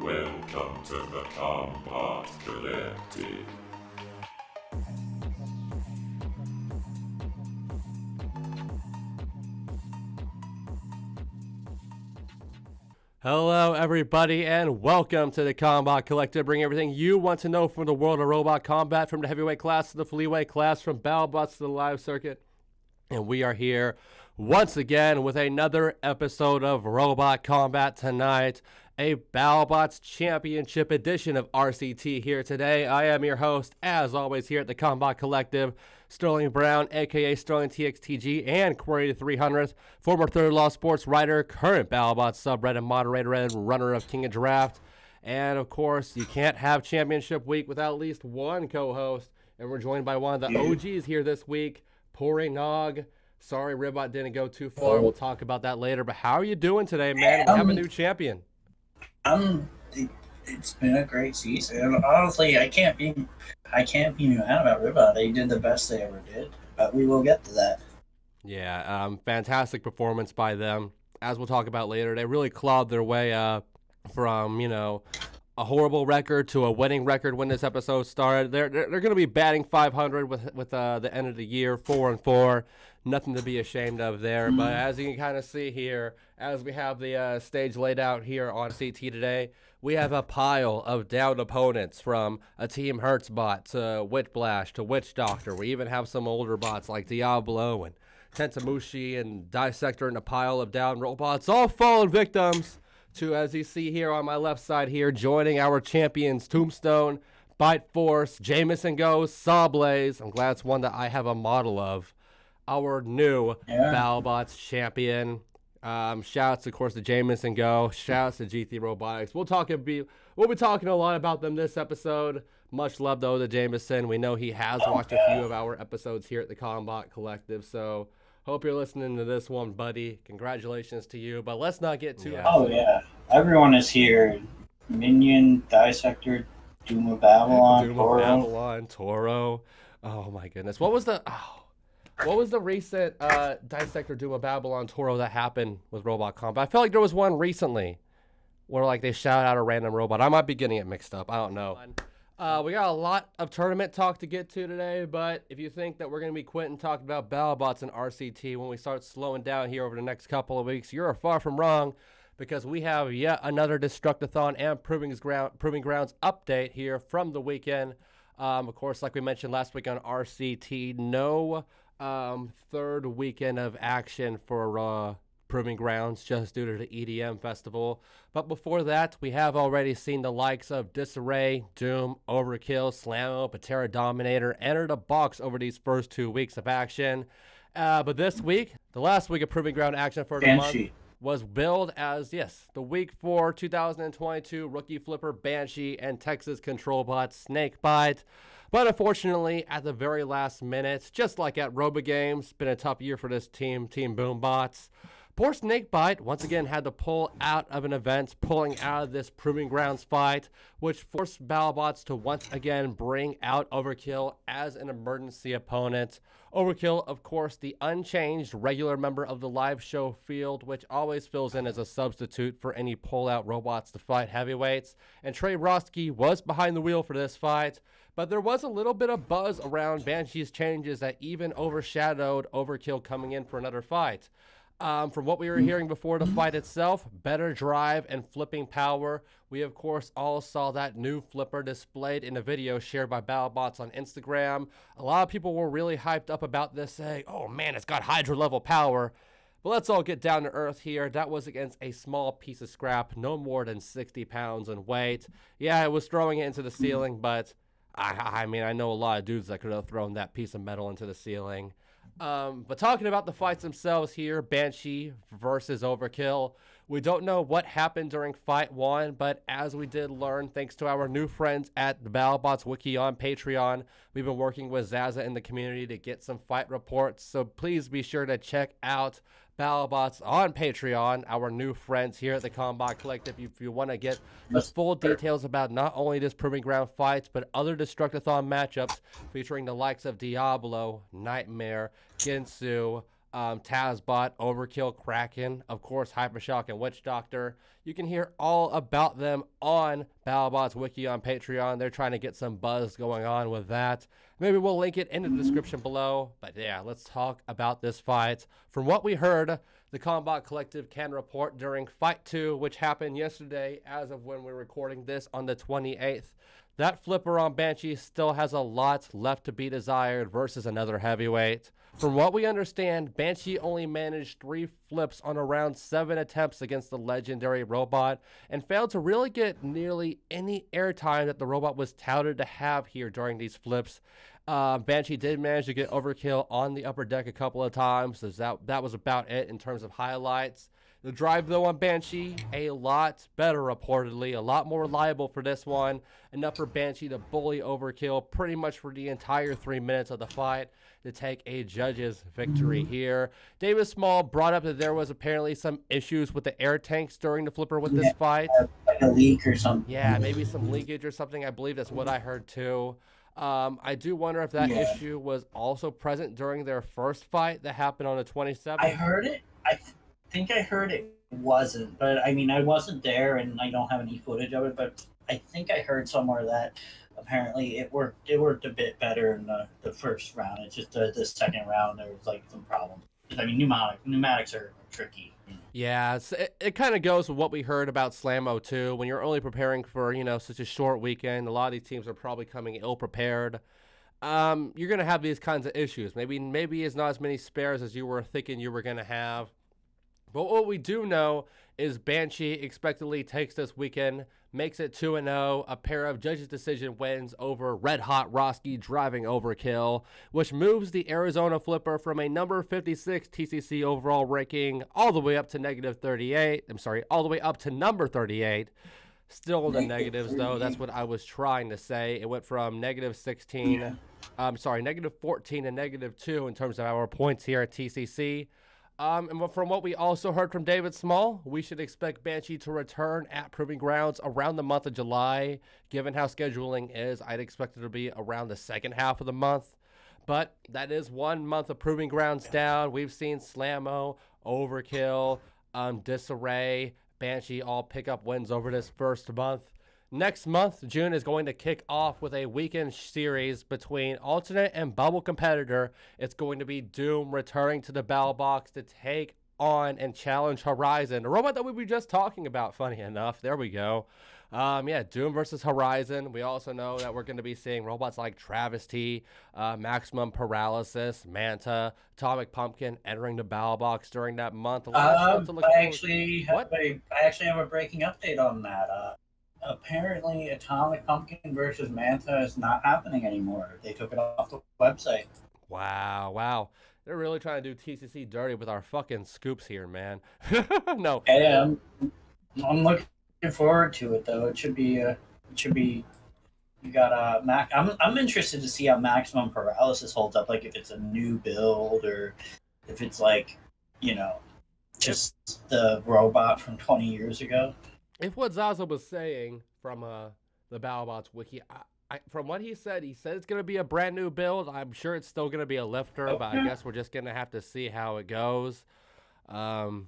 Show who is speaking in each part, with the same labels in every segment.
Speaker 1: Welcome to the Combot Collective.
Speaker 2: Hello, everybody, and welcome to the Combot Collective, bringing everything you want to know from the world of robot combat, from the heavyweight class to the flyweight class, from Battlebots to the live circuit. And we are here once again with another episode of Robot Combat tonight, a Battlebots Championship edition of RCT here today. I am your host, as always, here at the Combot Collective, Sterling Brown, a.k.a. Sterling TXTG, and Query 300th, former Third Law Sports writer, current Battlebots subreddit moderator, and runner of King of Draft. And, of course, you can't have Championship Week without at least one co-host, and we're joined by one of the OGs here this week, Pory Nog. Sorry, Ribbot didn't go too far. We'll talk about that later. But how are you doing today, man? We have a new champion.
Speaker 3: It's been a great season. Honestly, I can't be mad about Ribbot. They did the best they ever did, but we will get to that.
Speaker 2: Yeah, fantastic performance by them. As we'll talk about later, they really clawed their way from, a horrible record to a winning record when this episode started. They're going to be batting 500 with the end of the year, 4-4. Nothing to be ashamed of there. But as you can kind of see here, as we have the stage laid out here on CT today, we have a pile of downed opponents, from a Team Hertzbot to Witchblash to Witch Doctor. We even have some older bots like Diablo and Tentamushi and Dissector, and a pile of down robots, all fallen victims to, as you see here on my left side here, joining our champions, Tombstone, Bite Force, Jameson Goes, SawBlaze. I'm glad it's one that I have a model of. Our new Battlebots champion. Shouts, of course, to Jameson Go. Shouts to G3 Robotics. We'll be talking a lot about them this episode. Much love, though, to Jameson. We know he has watched a few of our episodes here at the Combot Collective, so hope you're listening to this one, buddy. Congratulations to you, but let's not get too...
Speaker 3: Oh, yeah. Everyone is here. Minion, Dissector, Doom of Babylon,
Speaker 2: Toro. Oh, my goodness. What was the recent Dissector, Doom of Babylon, Toro that happened with Robot Combat? I felt like there was one recently where they shout out a random robot. I might be getting it mixed up. I don't know. We got a lot of tournament talk to get to today, but if you think that we're going to be quitting talking about Battlebots and RCT when we start slowing down here over the next couple of weeks, you're far from wrong, because we have yet another Destructathon and Proving Grounds update here from the weekend. Of course, like we mentioned last week on RCT, no third weekend of action for Proving Grounds just due to the EDM festival. But before that, we have already seen the likes of Disarray, Doom, Overkill, Slammo, Patera Dominator enter the box over these first 2 weeks of action. But this week, the last week of Proving Ground action for the
Speaker 3: Banshee
Speaker 2: month, was billed as, the week 4 2022 Rookie Flipper Banshee and Texas Control Bot Snakebite. But unfortunately, at the very last minute, just like at RoboGames, it's been a tough year for this Team Boombots. Poor Snakebite once again had to pull out of an event, pulling out of this Proving Grounds fight, which forced Battlebots to once again bring out Overkill as an emergency opponent. Overkill, of course, the unchanged regular member of the live show field, which always fills in as a substitute for any pull-out robots to fight heavyweights. And Trey Roski was behind the wheel for this fight. But there was a little bit of buzz around Banshee's changes that even overshadowed Overkill coming in for another fight. From what we were hearing before the fight itself, better drive and flipping power. We, of course, all saw that new flipper displayed in a video shared by Battlebots on Instagram. A lot of people were really hyped up about this, saying, oh man, it's got Hydra-level power. But let's all get down to earth here. That was against a small piece of scrap, no more than 60 pounds in weight. Yeah, it was throwing it into the ceiling, but I mean, I know a lot of dudes that could have thrown that piece of metal into the ceiling. But talking about the fights themselves here, Banshee versus Overkill, we don't know what happened during Fight 1, but as we did learn, thanks to our new friends at the Battlebots Wiki on Patreon, we've been working with Zaza in the community to get some fight reports, so please be sure to check out Battlebots on Patreon, our new friends here at the Combot Collective, if you want to get the full details about not only this Proving Ground fights, but other Destructathon matchups featuring the likes of Diablo, Nightmare, Ginsu, Tazbot, Overkill, Kraken, of course, Hypershock, and Witch Doctor. You can hear all about them on Battlebots Wiki on Patreon. They're trying to get some buzz going on with that. Maybe we'll link it in the description below. But yeah, let's talk about this fight. From what we heard, the Combot Collective can report during Fight 2, which happened yesterday as of when we're recording this on the 28th. That flipper on Banshee still has a lot left to be desired versus another heavyweight. From what we understand, Banshee only managed 3 flips on around 7 attempts against the legendary robot and failed to really get nearly any airtime that the robot was touted to have here during these flips. Banshee did manage to get Overkill on the upper deck a couple of times, so that was about it in terms of highlights. The drive, though, on Banshee, a lot better reportedly, a lot more reliable for this one. Enough for Banshee to bully Overkill pretty much for the entire 3 minutes of the fight to take a judge's victory here. David Small brought up that there was apparently some issues with the air tanks during the flipper with this fight.
Speaker 3: Like a leak or something.
Speaker 2: Yeah, maybe some leakage or something. I believe that's what I heard too. I do wonder if that issue was also present during their first fight that happened on the 27th.
Speaker 3: I heard it. I think I heard it wasn't, but I mean, I wasn't there and I don't have any footage of it, but I think I heard somewhere that apparently it worked a bit better in the first round. It's just the second round there was like some problems. I mean, pneumatics are tricky.
Speaker 2: Yeah, it kind of goes with what we heard about Slammo too. When you're only preparing for, such a short weekend, a lot of these teams are probably coming ill prepared. You're gonna have these kinds of issues. Maybe it's not as many spares as you were thinking you were gonna have. But what we do know is Banshee expectedly takes this weekend, makes it 2-0, a pair of judges' decision wins over Red Hot Roski driving Overkill, which moves the Arizona Flipper from a number 56 TCC overall ranking all the way up to all the way up to number 38. Still in the negatives, though. That's what I was trying to say. It went from negative 14 to negative 2 in terms of our points here at TCC. And from what we also heard from David Small, we should expect Banshee to return at Proving Grounds around the month of July. Given how scheduling is, I'd expect it to be around the second half of the month. But that is 1 month of Proving Grounds down. We've seen Slammo, Overkill, Disarray, Banshee all pick up wins over this first month. Next month, June is going to kick off with a weekend series between alternate and bubble competitor. It's going to be Doom returning to the Battle Box to take on and challenge Horizon, a robot that we were just talking about, funny enough. There we go. Doom versus Horizon. We also know that we're going to be seeing robots like Travesty, Maximum Paralysis, Manta, Atomic Pumpkin entering the Battle Box during that month.
Speaker 3: I actually have a breaking update on that. Apparently, Atomic Pumpkin versus Manta is not happening anymore. They took it off the website.
Speaker 2: Wow. They're really trying to do TCC dirty with our fucking scoops here, man. No.
Speaker 3: Hey, I'm looking forward to it, though. It should be. You got Mac. I'm interested to see how Maximum Paralysis holds up. Like if it's a new build or if it's like, just the robot from 20 years ago.
Speaker 2: If what Zaza was saying from the Battlebots wiki, from what he said it's going to be a brand new build. I'm sure it's still going to be a lifter, but I guess we're just going to have to see how it goes. I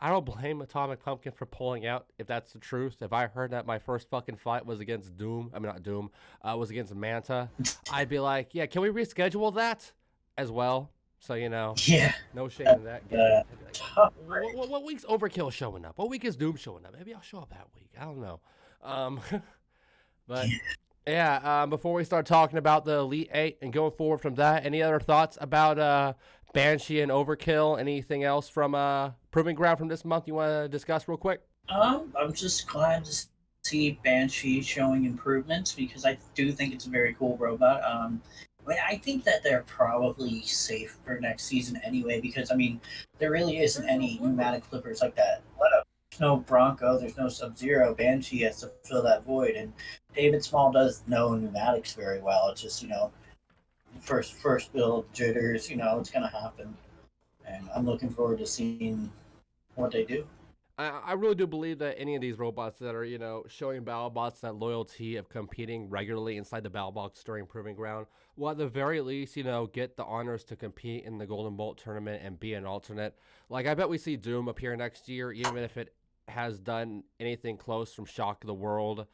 Speaker 2: don't blame Atomic Pumpkin for pulling out, if that's the truth. If I heard that my first fucking fight was against was against Manta, I'd be like, yeah, can we reschedule that as well? So, no shame in that game. What week's Overkill showing up? What week is Doom showing up? Maybe I'll show up that week. I don't know. Before we start talking about the Elite 8 and going forward from that, any other thoughts about Banshee and Overkill? Anything else from Proving Ground from this month you want to discuss real quick?
Speaker 3: I'm just glad to see Banshee showing improvements because I do think it's a very cool robot. I think that they're probably safe for next season anyway, because, there really isn't any pneumatic flippers like that. There's no Bronco, there's no Sub-Zero. Banshee has to fill that void, and David Small does know pneumatics very well. It's just, first build jitters, it's going to happen. And I'm looking forward to seeing what they do.
Speaker 2: I really do believe that any of these robots that are, showing Battlebots that loyalty of competing regularly inside the Battlebots during Proving Ground will at the very least, get the honors to compete in the Golden Bolt tournament and be an alternate. Like, I bet we see Doom appear next year, even if it has done anything close from Shock of the World.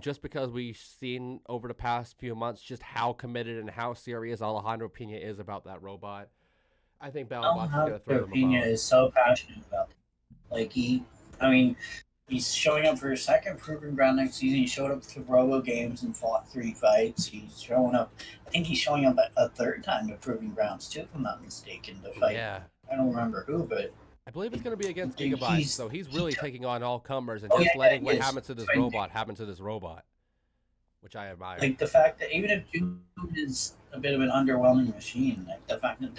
Speaker 2: Just because we've seen over the past few months just how committed and how serious Alejandro Pena is about that robot. I think Battlebots is going to throw them a
Speaker 3: Pena
Speaker 2: bone.
Speaker 3: is so passionate about it. Like he's showing up for his second Proving Ground next season. He showed up to Robo Games and fought 3 fights. He's showing up. I think he's showing up a third time to Proving Grounds too, if I'm not mistaken, to fight.
Speaker 2: Yeah.
Speaker 3: I don't remember who, but
Speaker 2: I believe it's going to be against
Speaker 3: Dude,
Speaker 2: Gigabyte, so he's really taking on all comers and
Speaker 3: Oh,
Speaker 2: just
Speaker 3: yeah,
Speaker 2: letting
Speaker 3: he
Speaker 2: what
Speaker 3: is.
Speaker 2: happens to this
Speaker 3: Right.
Speaker 2: robot happen to this robot, which I admire.
Speaker 3: like the fact that even if Doom is a bit of an underwhelming machine, like the fact that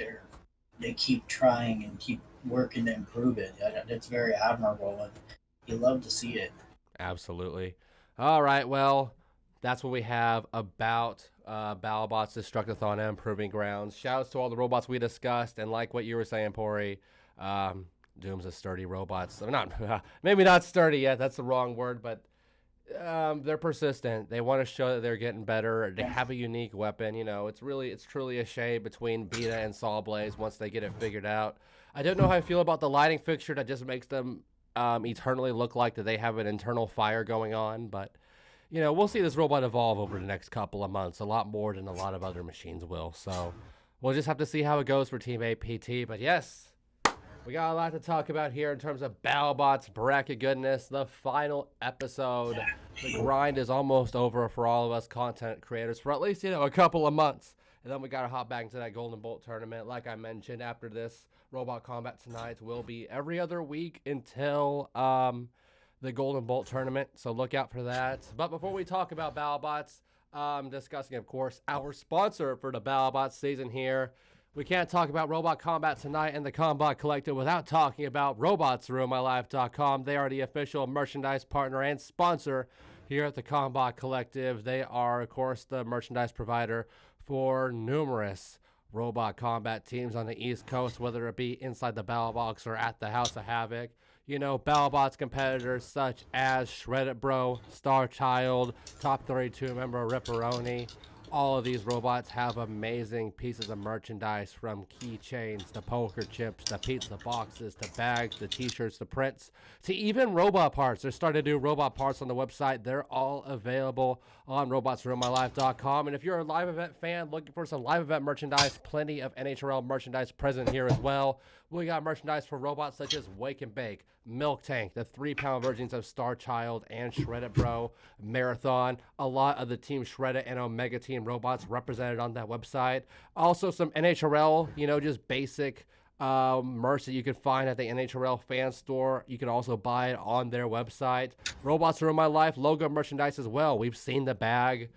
Speaker 3: they keep trying and keep working to improve it, it's very admirable, and you love to see it.
Speaker 2: Absolutely. All right, well, that's what we have about Battlebots Destructathon and Proving Grounds. Shouts to all the robots we discussed, and like what you were saying, Pory, Doom's a sturdy robot. So maybe not sturdy yet, that's the wrong word, but they're persistent. They want to show that they're getting better. They have a unique weapon. It's truly a shade between Beta and SawBlaze once they get it figured out. I don't know how I feel about the lighting fixture that just makes them eternally look like that they have an internal fire going on, but we'll see this robot evolve over the next couple of months, a lot more than a lot of other machines will. So we'll just have to see how it goes for Team APT. But yes, we got a lot to talk about here in terms of Battlebots bracket goodness. The final episode. The grind is almost over for all of us content creators for at least, a couple of months. And then we got to hop back into that Golden Bolt tournament. Like I mentioned, after this, Robot Combat Tonight will be every other week until the Golden Bolt tournament. So look out for that. But before we talk about Battlebots, discussing, of course, our sponsor for the Battlebots season here. We can't talk about Robot Combat Tonight and the Combot Collective without talking about robotsruinmylife.com. They are the official merchandise partner and sponsor here at the Combot Collective. They are, of course, the merchandise provider for numerous robot combat teams on the East Coast, whether it be inside the Battle Box or at the House of Havoc. Battlebots competitors such as Shredded Bro, Star Child, Top 32 member Ripperoni. All of these robots have amazing pieces of merchandise, from keychains to poker chips to pizza boxes to bags to t-shirts to prints to even robot parts. They're starting to do robot parts on the website. They're all available on robotsruinmylife.com. And if you're a live event fan looking for some live event merchandise, plenty of NHRL merchandise present here as well. We got merchandise for robots such as Wake and Bake, Milk Tank, the 3-pound versions of Star Child and Shredded Bro, Marathon, a lot of the Team Shredded and Omega Team robots represented on that website. Also some NHRL, just basic merch that you can find at the NHRL fan store. You can also buy it on their website. Robots Ruin My Life logo merchandise as well. We've seen the bag.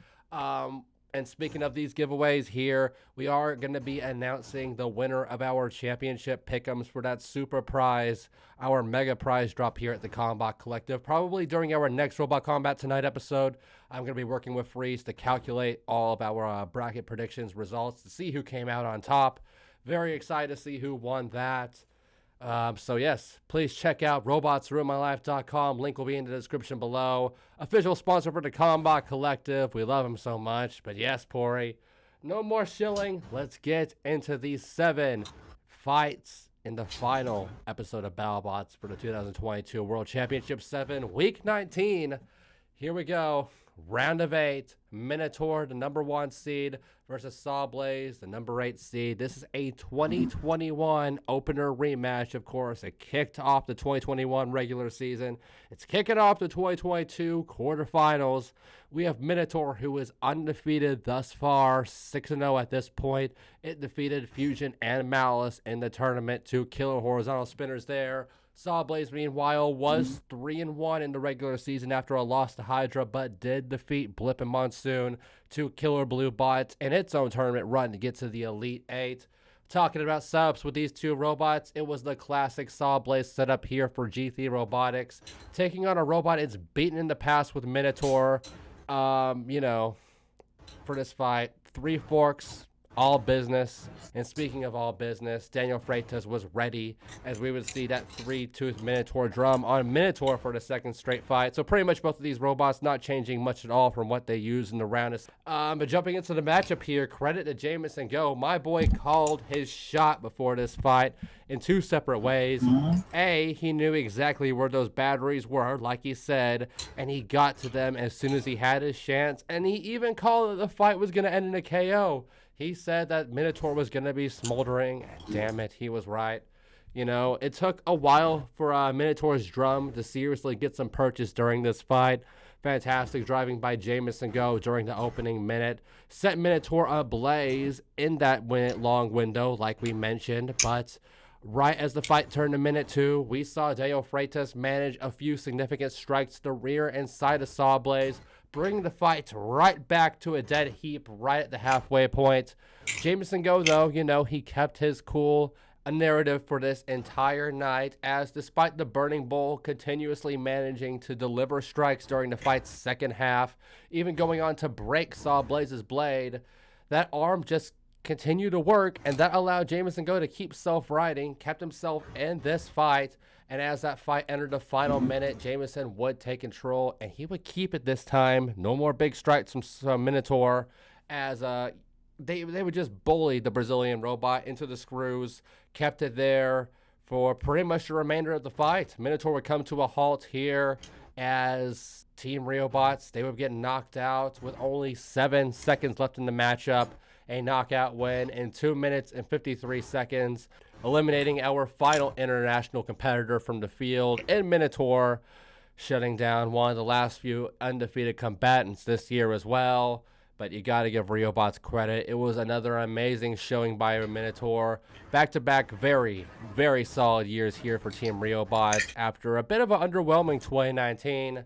Speaker 2: And speaking of these giveaways here, we are going to be announcing the winner of our championship pick'ems for that super prize, our mega prize drop here at the Combot Collective. Probably during our next Robot Combat Tonight episode, I'm going to be working with Freeze to calculate all of our bracket predictions results to see who came out on top. Very excited to see who won that. So yes, please check out robotsruinmylife.com. Link will be in the description below. Official sponsor for the Combot Collective. We love them so much. But yes, Pory, no more shilling. Let's get into these 7 fights in the final episode of Battlebots for the 2022 World Championship 7, Week 19. Here we go. Round of 8. Minotaur, the number 1 seed, versus SawBlaze, the number 8 seed. This is a 2021 opener rematch, of course. It kicked off the 2021 regular season. It's kicking off the 2022 quarterfinals. We have Minotaur, who is undefeated thus far, 6-0 at this point. It defeated Fusion and Malice in the tournament, 2 killer horizontal spinners there. SawBlaze, meanwhile, was 3-1 in the regular season after a loss to Hydra, but did defeat Blip and Monsoon, 2 killer blue bots, in its own tournament run to get to the Elite 8. Talking about subs with these 2 robots, it was the classic SawBlaze setup here for G3 Robotics, taking on a robot it's beaten in the past with Minotaur. For this fight, 3 forks all business. And speaking of all business, Daniel Freitas was ready, as we would see that 3-tooth Minotaur drum on Minotaur for the second straight fight. So pretty much both of these robots not changing much at all from what they used in the round. But jumping into the matchup here, credit to Jamison Go. My boy called his shot before this fight in two separate ways. A, he knew exactly where those batteries were, like he said, and he got to them as soon as he had his chance. And he even called that the fight was going to end in a KO. He said that Minotaur was going to be smoldering. Damn it, he was right. You know, it took a while for Minotaur's drum to seriously get some purchase during this fight. Fantastic driving by Jamison Go during the opening minute. Set Minotaur ablaze in that long window, like we mentioned. But right as the fight turned to minute 2, we saw Daniel Freitas manage a few significant strikes to the rear and side of SawBlaze, bringing the fight right back to a dead heap right at the halfway point. Jamison Go, though, you know, he kept his cool. A narrative for this entire night, as despite the Burning Bull continuously managing to deliver strikes during the fight's second half, even going on to break SawBlaze's blade, that arm just continued to work, and that allowed Jamison Go to keep self-riding, kept himself in this fight. And as that fight entered the final minute, Jamison would take control, and he would keep it this time. No more big strikes from Minotaur, as they would just bully the Brazilian robot into the screws, kept it there for pretty much the remainder of the fight. Minotaur would come to a halt here as Team Robots, they would get knocked out with only 7 seconds left in the matchup. A knockout win in 2 minutes and 53 seconds, eliminating our final international competitor from the field in Minotaur, shutting down one of the last few undefeated combatants this year as well. But you got to give Robots credit. It was another amazing showing by Minotaur. Back-to-back very, very solid years here for Team Robots after a bit of an underwhelming 2019.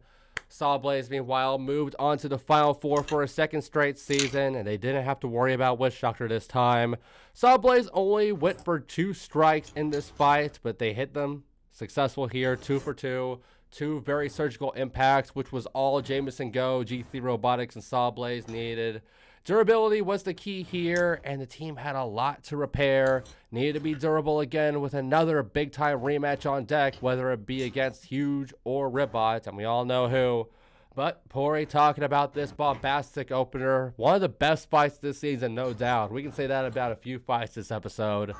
Speaker 2: SawBlaze, meanwhile, moved on to the Final Four for a second straight season, and they didn't have to worry about Witch Doctor this time. SawBlaze only went for 2 strikes in this fight, but they hit them. Successful here, 2 for 2. 2 very surgical impacts, which was all Jamison Go, G3 Robotics, and SawBlaze needed. Durability was the key here, and the team had a lot to repair. Needed to be durable again with another big-time rematch on deck, whether it be against Huge or Ribbots, and we all know who. But Pory talking about this bombastic opener. One of the best fights this season, no doubt. We can say that about a few fights this episode.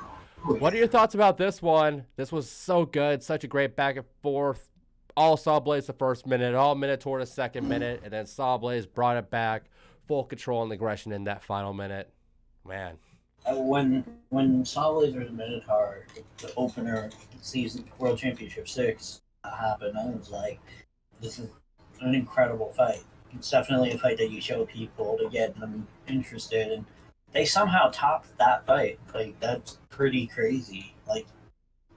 Speaker 2: What are your thoughts about this one? This was so good, such a great back and forth. All SawBlaze the first minute, all Minotaur the second minute, and then SawBlaze brought it back. Full control and aggression in that final minute. Man.
Speaker 3: When SawBlaze vs Minotaur, the opener season World Championship 6 happened, I was like, this is an incredible fight. It's definitely a fight that you show people to get them interested, and they somehow topped that fight. Like, that's pretty crazy. Like,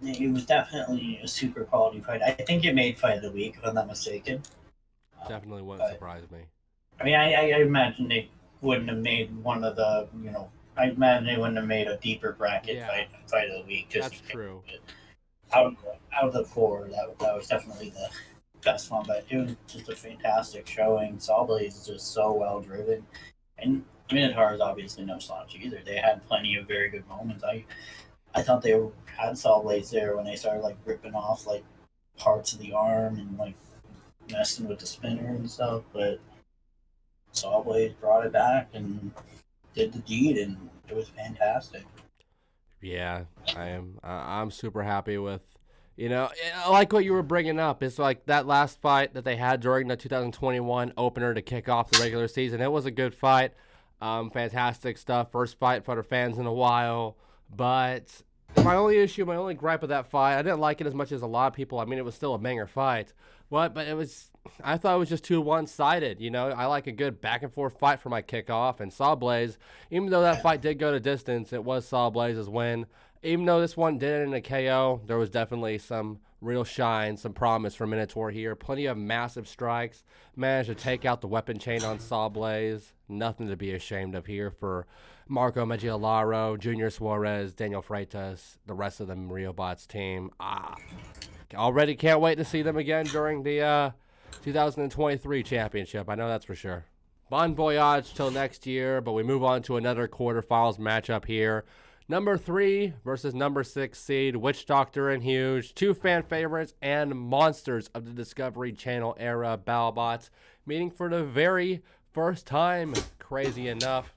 Speaker 3: it was definitely a super quality fight. I think it made Fight of the Week, if I'm not mistaken.
Speaker 2: Definitely wouldn't surprise me.
Speaker 3: I mean, I imagine they wouldn't have made one of the, I imagine they wouldn't have made a deeper bracket fight of the week. Just
Speaker 2: that's true.
Speaker 3: Out of the 4, that was definitely the best one, but it was just a fantastic showing. SawBlaze is just so well driven, and Minotaur is obviously no slouch either. They had plenty of very good moments. I thought they had SawBlaze there when they started like ripping off like parts of the arm and like messing with the spinner and stuff, but SawBlaze brought it back and did the deed, and it was fantastic.
Speaker 2: Yeah, I'm super happy with, I like what you were bringing up. It's like that last fight that they had during the 2021 opener to kick off the regular season. It was a good fight. Fantastic stuff. First fight for the fans in a while. But my only gripe with that fight, I didn't like it as much as a lot of people. I mean, it was still a banger fight. But I thought it was just too one-sided. I like a good back-and-forth fight for my kickoff. And SawBlaze, even though that fight did go to distance, it was SawBlaze's win. Even though this one did end in a KO, there was definitely some real shine, some promise for Minotaur here. Plenty of massive strikes. Managed to take out the weapon chain on SawBlaze. Nothing to be ashamed of here for Marco Maggiolaro, Junior Suarez, Daniel Freitas, the rest of the Robots team. Already can't wait to see them again during the 2023 championship. I know that's for sure. Bon voyage till next year, but we move on to another quarterfinals matchup here. Number 3 versus number 6 seed, Witch Doctor and Huge, 2 fan favorites and monsters of the Discovery Channel era Battlebots, meeting for the very first time, crazy enough.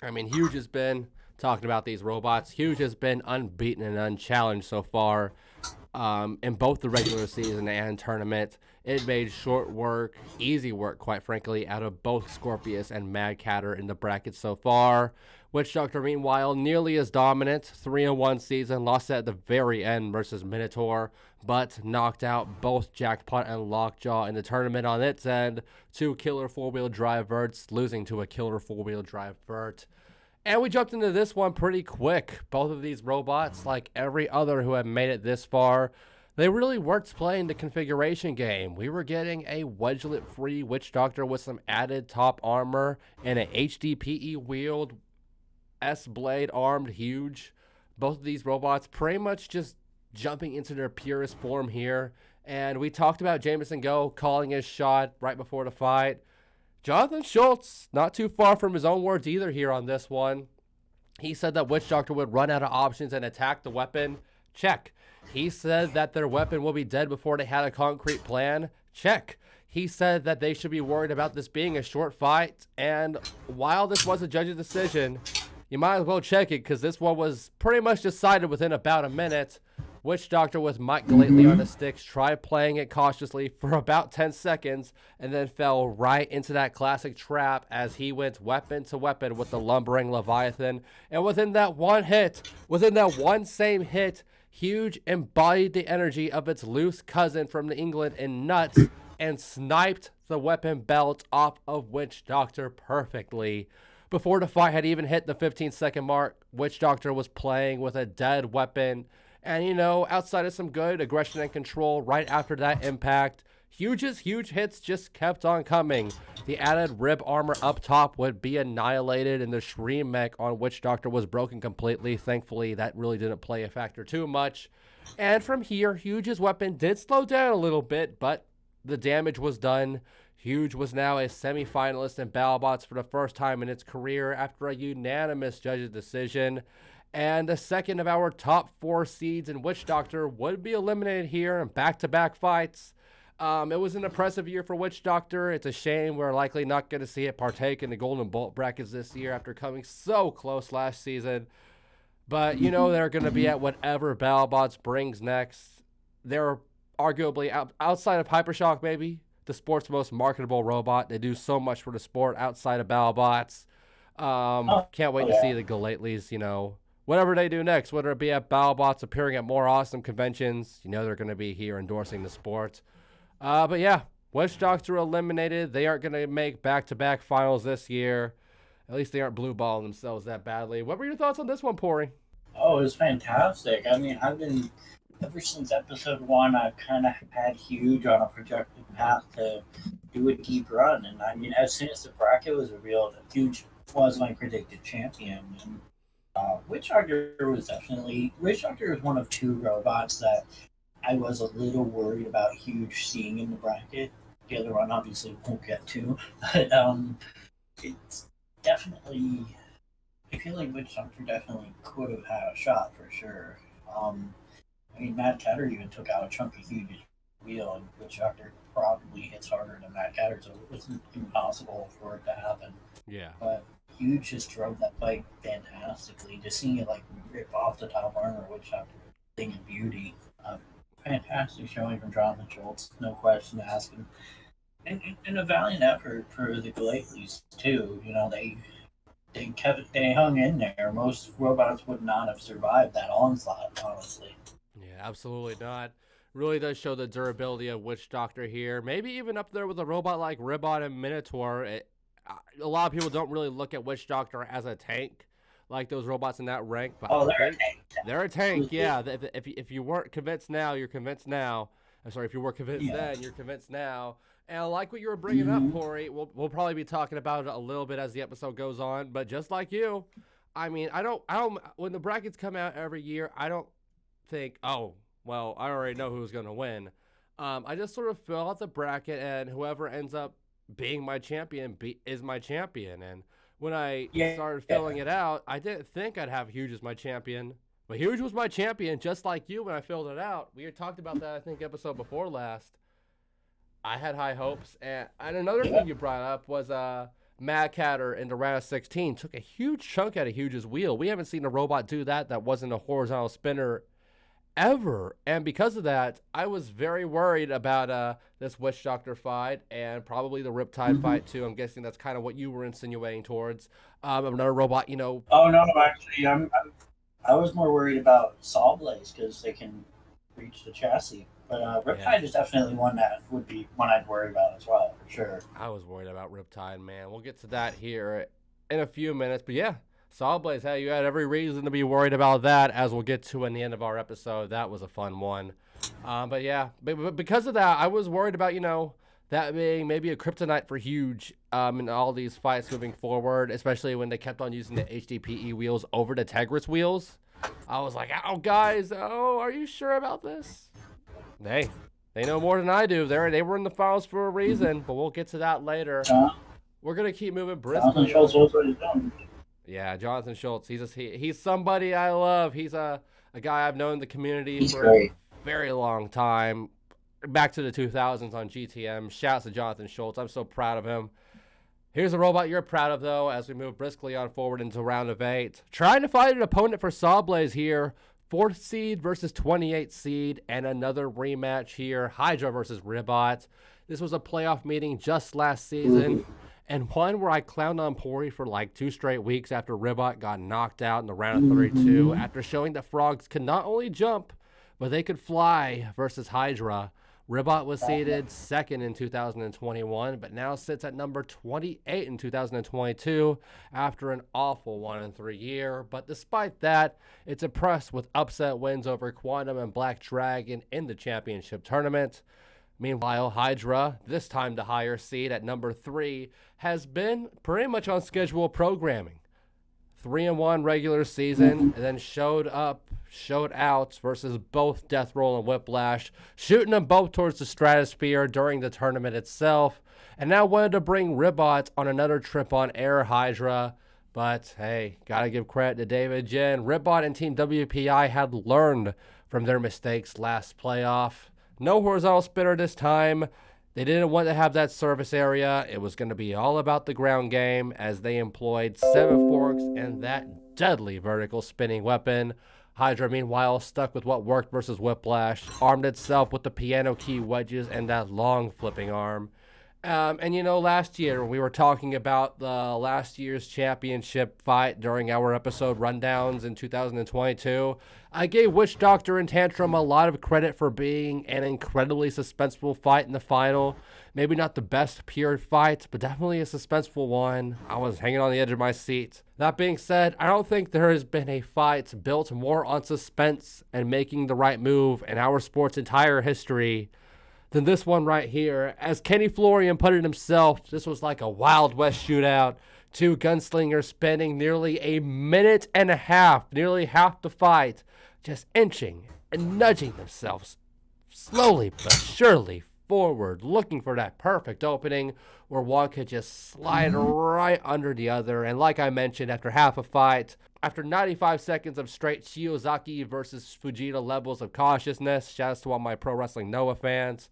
Speaker 2: I mean, Huge has been talking about these robots. Huge has been unbeaten and unchallenged so far in both the regular season and tournament. It made short work, easy work, quite frankly, out of both Scorpius and Mad Catter in the bracket so far. Witch Doctor, meanwhile, nearly as dominant. 3-1 season, lost at the very end versus Minotaur, but knocked out both Jackpot and Lockjaw in the tournament on its end. 2 killer 4-wheel drive verts, losing to a killer 4-wheel drive vert. And we jumped into this one pretty quick. Both of these robots, like every other who have made it this far, they really weren't playing the configuration game. We were getting a wedgelet-free Witch Doctor with some added top armor and an HDPE wheeled S-Blade armed Huge. Both of these robots pretty much just jumping into their purest form here. And we talked about Jameson Go calling his shot right before the fight. Jonathan Schultz, not too far from his own words either here on this one. He said that Witch Doctor would run out of options and attack the weapon. Check. He said that their weapon will be dead before they had a concrete plan. Check. He said that they should be worried about this being a short fight. And while this was a judge's decision, you might as well check it because this one was pretty much decided within about a minute. Witch Doctor with Mike Lately on the sticks tried playing it cautiously for about 10 seconds and then fell right into that classic trap as he went weapon to weapon with the lumbering Leviathan. And within that one hit, within that one same hit, Huge embodied the energy of its loose cousin from the England in nuts and sniped the weapon belt off of Witch Doctor perfectly. Before the fight had even hit the 15-second mark, Witch Doctor was playing with a dead weapon. And, you know, outside of some good aggression and control right after that impact, Huge's huge hits just kept on coming. The added rib armor up top would be annihilated, and the Shreem mech on Witch Doctor was broken completely. Thankfully, that really didn't play a factor too much. And from here, Huge's weapon did slow down a little bit, but the damage was done. Huge was now a semi-finalist in Battlebots for the first time in its career after a unanimous judge's decision. And the second of our top 4 seeds in Witch Doctor would be eliminated here in back-to-back fights. It was an impressive year for Witch Doctor. It's a shame we're likely not going to see it partake in the Golden Bolt brackets this year after coming so close last season. But, you know, they're going to be at whatever Battlebots brings next. They're arguably, outside of Hypershock maybe, the sport's most marketable robot. They do so much for the sport outside of Battlebots. Can't wait to see the Galately's, you know, whatever they do next, whether it be at Battlebots appearing at more awesome conventions, you know they're going to be here endorsing the sport. But yeah, Witch Doctor eliminated. They aren't going to make back-to-back finals this year. At least they aren't blue balling themselves that badly. What were your thoughts on this one, Pory?
Speaker 3: Oh, it was fantastic. I mean, ever since episode 1, I've kind of had Huge on a projected path to do a deep run. And I mean, as soon as the bracket was revealed, Huge was my predicted champion. And Witch Doctor was one of 2 robots that I was a little worried about Huge seeing in the bracket. The other one, obviously, won't get to. But it's definitely, I feel like Witch Doctor definitely could have had a shot for sure. I mean, Mad Catter even took out a chunk of Huge's wheel, and Witch Doctor probably hits harder than Mad Catter, so it wasn't impossible for it to happen.
Speaker 2: Yeah.
Speaker 3: But Huge just drove that fight fantastically. Just seeing it like rip off the top armor, Witch Doctor, thing of beauty. Fantastic showing from Jonathan Schultz, no question asking. And a valiant effort for the Galately's too. You know, they hung in there. Most robots would not have survived that onslaught, honestly.
Speaker 2: Yeah, absolutely not. Really does show the durability of Witch Doctor here. Maybe even up there with a robot like Ribbon and Minotaur. A lot of people don't really look at Witch Doctor as a tank, like those robots in that rank. But
Speaker 3: they're a tank.
Speaker 2: They're a tank, yeah. If you weren't convinced now, you're convinced now. I'm sorry, if you were convinced then, you're convinced now. And I like what you were bringing up, Pory. We'll probably be talking about it a little bit as the episode goes on. But just like you, I mean, I don't. When the brackets come out every year, I don't think, oh, well, I already know who's going to win. I just sort of fill out the bracket, and whoever ends up being my champion is my champion. And when I
Speaker 3: Yeah.
Speaker 2: started filling it out, I didn't think I'd have Huge as my champion. But Huge was my champion, just like you when I filled it out. We had talked about that, I think, episode before last. I had high hopes. And another thing you brought up was Mad Catter in the round of 16 took a huge chunk out of Huge's wheel. We haven't seen a robot do that wasn't a horizontal spinner ever. And because of that, I was very worried about this Witch Doctor fight and probably the Riptide fight too. I'm guessing that's kind of what you were insinuating towards. Another robot,
Speaker 3: Oh no, actually, I was more worried about SawBlaze because they can reach the chassis. But Riptide is definitely one that would be one I'd worry about as well, for sure.
Speaker 2: I was worried about Riptide, man. We'll get to that here in a few minutes. But yeah, SawBlaze, hey, you had every reason to be worried about that, as we'll get to in the end of our episode. That was a fun one. But yeah, but because of that, I was worried about, that being maybe a kryptonite for Huge in all these fights moving forward, especially when they kept on using the HDPE wheels over the Tegris wheels. I was like, oh, guys, are you sure about this? Hey, they know more than I do. They were in the finals for a reason, but we'll get to that later. We're going to keep moving briskly.
Speaker 3: Jonathan Schultz knows what he's doing.
Speaker 2: Yeah, Jonathan Schultz. He's somebody I love. He's a guy I've known in the community for a very long time. Back to the 2000s on GTM. Shouts to Jonathan Schultz. I'm so proud of him. Here's a robot you're proud of, though, as we move briskly on forward into round of 8. Trying to find an opponent for SawBlaze here. 4th seed versus 28th seed, and another rematch here. Hydra versus Ribot. This was a playoff meeting just last season, and one where I clowned on Pory for like 2 straight weeks after Ribot got knocked out in the round of 32 after showing that frogs could not only jump, but they could fly versus Hydra. Ribot was seeded 2nd in 2021, but now sits at number 28 in 2022 after an awful 1-3 year. But despite that, it's impressed with upset wins over Quantum and Black Dragon in the championship tournament. Meanwhile, Hydra, this time the higher seed at number 3, has been pretty much on schedule programming. 3-1 regular season, and then showed out versus both Death Roll and Whiplash, shooting them both towards the stratosphere during the tournament itself, and now wanted to bring Ribot on another trip on Air Hydra. But hey, gotta give credit to David Jen. Ribot and Team WPI had learned from their mistakes last playoff. No horizontal spinner this time. They didn't want to have that surface area. It was going to be all about the ground game as they employed 7 forks and that deadly vertical spinning weapon. Hydra, meanwhile, stuck with what worked versus Whiplash, armed itself with the piano key wedges and that long flipping arm. And last year we were talking about the last year's championship fight during our episode rundowns in 2022. I gave Witch Doctor and Tantrum a lot of credit for being an incredibly suspenseful fight in the final. Maybe not the best pure fight, but definitely a suspenseful one. I was hanging on the edge of my seat. That being said, I don't think there has been a fight built more on suspense and making the right move in our sport's entire history than this one right here. As Kenny Florian put it himself, this was like a Wild West shootout. 2 gunslingers spending nearly a minute and a half, nearly half the fight, just inching and nudging themselves slowly but surely forward, looking for that perfect opening where one could just slide right under the other. And like I mentioned, after half a fight, after 95 seconds of straight Shiozaki versus Fujita levels of consciousness, shouts to all my Pro Wrestling Noah fans,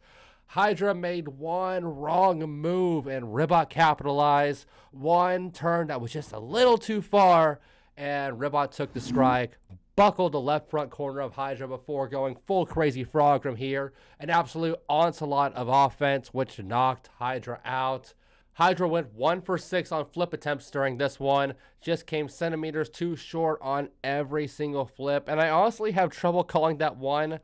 Speaker 2: Hydra made one wrong move and Ribot capitalized. One turn that was just a little too far, and Ribot took the strike, buckled the left front corner of Hydra before going full crazy frog from here. An absolute onslaught of offense, which knocked Hydra out. Hydra went 1 for 6 on flip attempts during this one, just came centimeters too short on every single flip, and I honestly have trouble calling that one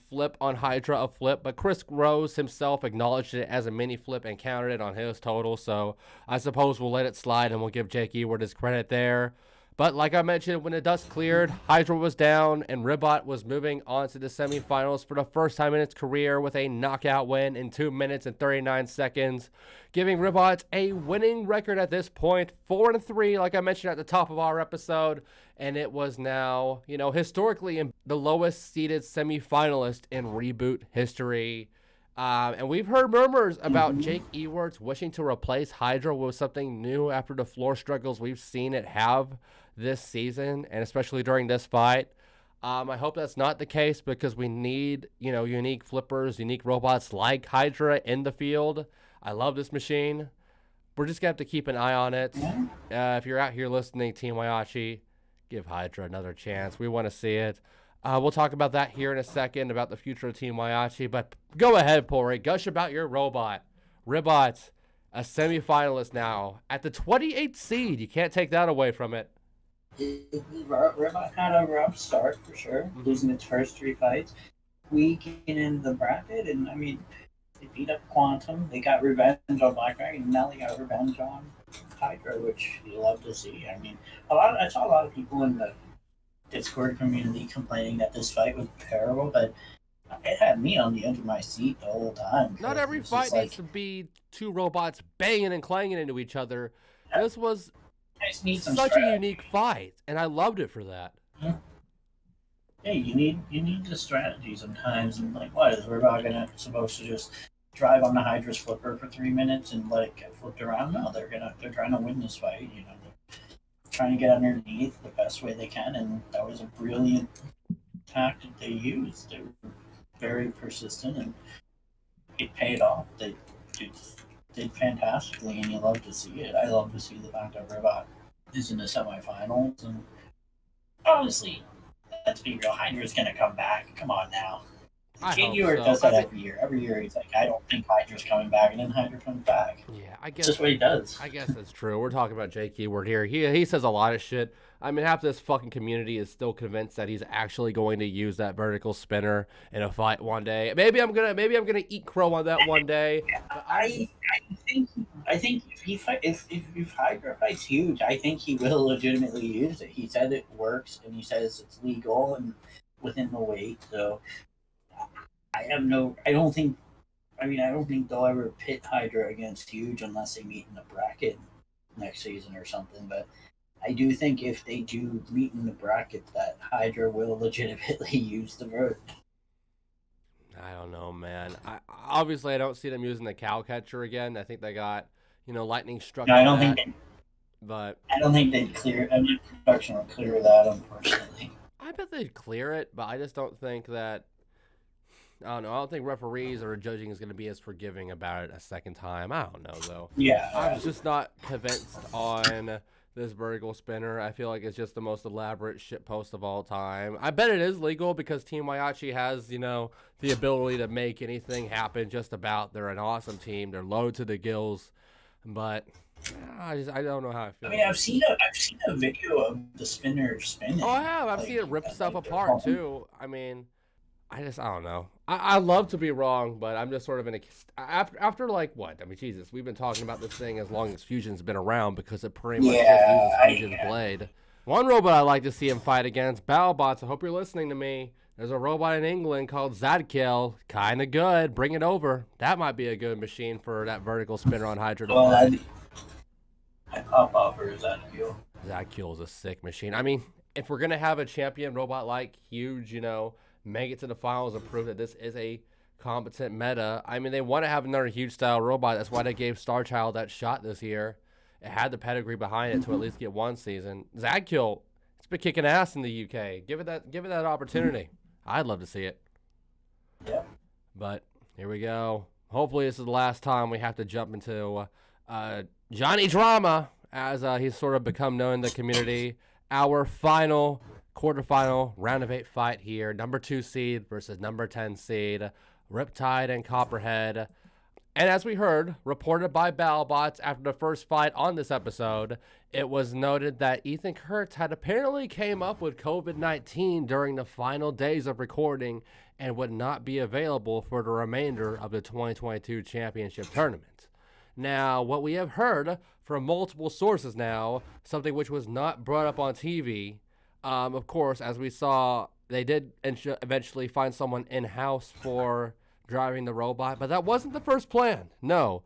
Speaker 2: flip on Hydra a flip, but Chris Rose himself acknowledged it as a mini flip and counted it on his total, so I suppose we'll let it slide and we'll give Jake Ewart his credit there. But like I mentioned, when the dust cleared, Hydra was down and Ribot was moving on to the semifinals for the first time in its career with a knockout win in 2 minutes and 39 seconds, giving Ribot a winning record at this point, 4-3, like I mentioned at the top of our episode, and it was now, historically the lowest seeded semifinalist in Reboot history. And we've heard murmurs about Jake Ewerts wishing to replace Hydra with something new after the floor struggles we've seen it have this season, and especially during this fight. I hope that's not the case because we need, unique flippers, unique robots like Hydra in the field. I love this machine. We're just going to have to keep an eye on it. If you're out here listening, Team Waiachi, give Hydra another chance. We want to see it. We'll talk about that here in a second, about the future of Team Waiachi. But go ahead, Pory. Gush about your robot. Ribot, a semifinalist now at the 28th seed. You can't take that away from it.
Speaker 3: Ribot had a rough start for sure, losing its first 3 fights. Weak in the bracket, and I mean, they beat up Quantum. They got revenge on Black Dragon, and now they got revenge on Hydra, which you love to see. I mean, I saw a lot of people in the Discord community complaining that this fight was terrible, but it had me on the edge of my seat the whole time.
Speaker 2: Not every fight needs to be 2 robots banging and clanging into each other. This was such a unique fight, and I loved it for that.
Speaker 3: Yeah, you need the strategy sometimes, and like, what is Robot supposed to just drive on the Hydra's flipper for 3 minutes and let it get flipped around? No, they're trying to win this fight. They're trying to get underneath the best way they can, and that was a brilliant tactic they used. They were very persistent, and it paid off. They did fantastically, and you love to see it. I love to see the fact that Robot is in the semifinals, and honestly, let's be real, Hydra's gonna come back. Come on now. Jake Ewert does that every year. Every year he's like, I don't think Hydra's coming back, and then Hydra comes back.
Speaker 2: Yeah, I guess
Speaker 3: it's just what he does.
Speaker 2: I guess that's true. We're talking about Jake Ewert here. He says a lot of shit. I mean, half this fucking community is still convinced that he's actually going to use that vertical spinner in a fight one day. Maybe I'm gonna eat crow on that one day. But
Speaker 3: I think if Hydra fights huge, I think he will legitimately use it. He said it works, and he says it's legal and within the weight. So I don't think they'll ever pit Hydra against huge unless they meet in the bracket next season or something. But I do think if they do meet in the bracket, that Hydra will legitimately use the vert.
Speaker 2: I don't know, man. Obviously I don't see them using the cow catcher again. I think they got, lightning struck.
Speaker 3: No, I don't think they'd clear. I mean, production will clear that, unfortunately.
Speaker 2: I bet they'd clear it, but I just don't think that. I don't know. I don't think referees or judging is going to be as forgiving about it a second time. I don't know, though.
Speaker 3: Yeah.
Speaker 2: I'm just not convinced on this vertical spinner. I feel like it's just the most elaborate shitpost of all time. I bet it is legal because Team Waiachi has, the ability to make anything happen just about. They're an awesome team. They're loaded to the gills. But I don't know how I feel.
Speaker 3: I mean, I've seen a video of the spinner spinning.
Speaker 2: Oh, I have. I've seen it rip stuff apart, too. I mean, I don't know. I love to be wrong, but I'm just sort of after like what? I mean, Jesus, we've been talking about this thing as long as Fusion's been around because it pretty much just uses Fusion's blade. One robot I like to see him fight against, Battlebots. I hope you're listening to me. There's a robot in England called Zadkill. Kind of good. Bring it over. That might be a good machine for that vertical spinner on Hydra to play.
Speaker 3: I pop off for Zadkill.
Speaker 2: Zadkill is a sick machine. I mean, if we're going to have a champion robot like huge, make it to the finals and prove that this is a competent meta. I mean, they want to have another huge style robot. That's why they gave Starchild that shot this year. It had the pedigree behind it to at least get one season. Zadkill, it's been kicking ass in the UK. Give it that opportunity. I'd love to see it.
Speaker 3: Yeah.
Speaker 2: But here we go. Hopefully this is the last time we have to jump into Johnny Drama, as he's sort of become known in the community. Our final quarterfinal round of 8 fight here. Number 2 seed versus number 10 seed. Riptide and Copperhead. And as we heard, reported by Battlebots after the first fight on this episode, it was noted that Ethan Kurtz had apparently came up with COVID-19 during the final days of recording and would not be available for the remainder of the 2022 championship tournament. Now, what we have heard from multiple sources now, something which was not brought up on TV, of course, as we saw, they did eventually find someone in-house for driving the robot, but that wasn't the first plan. No.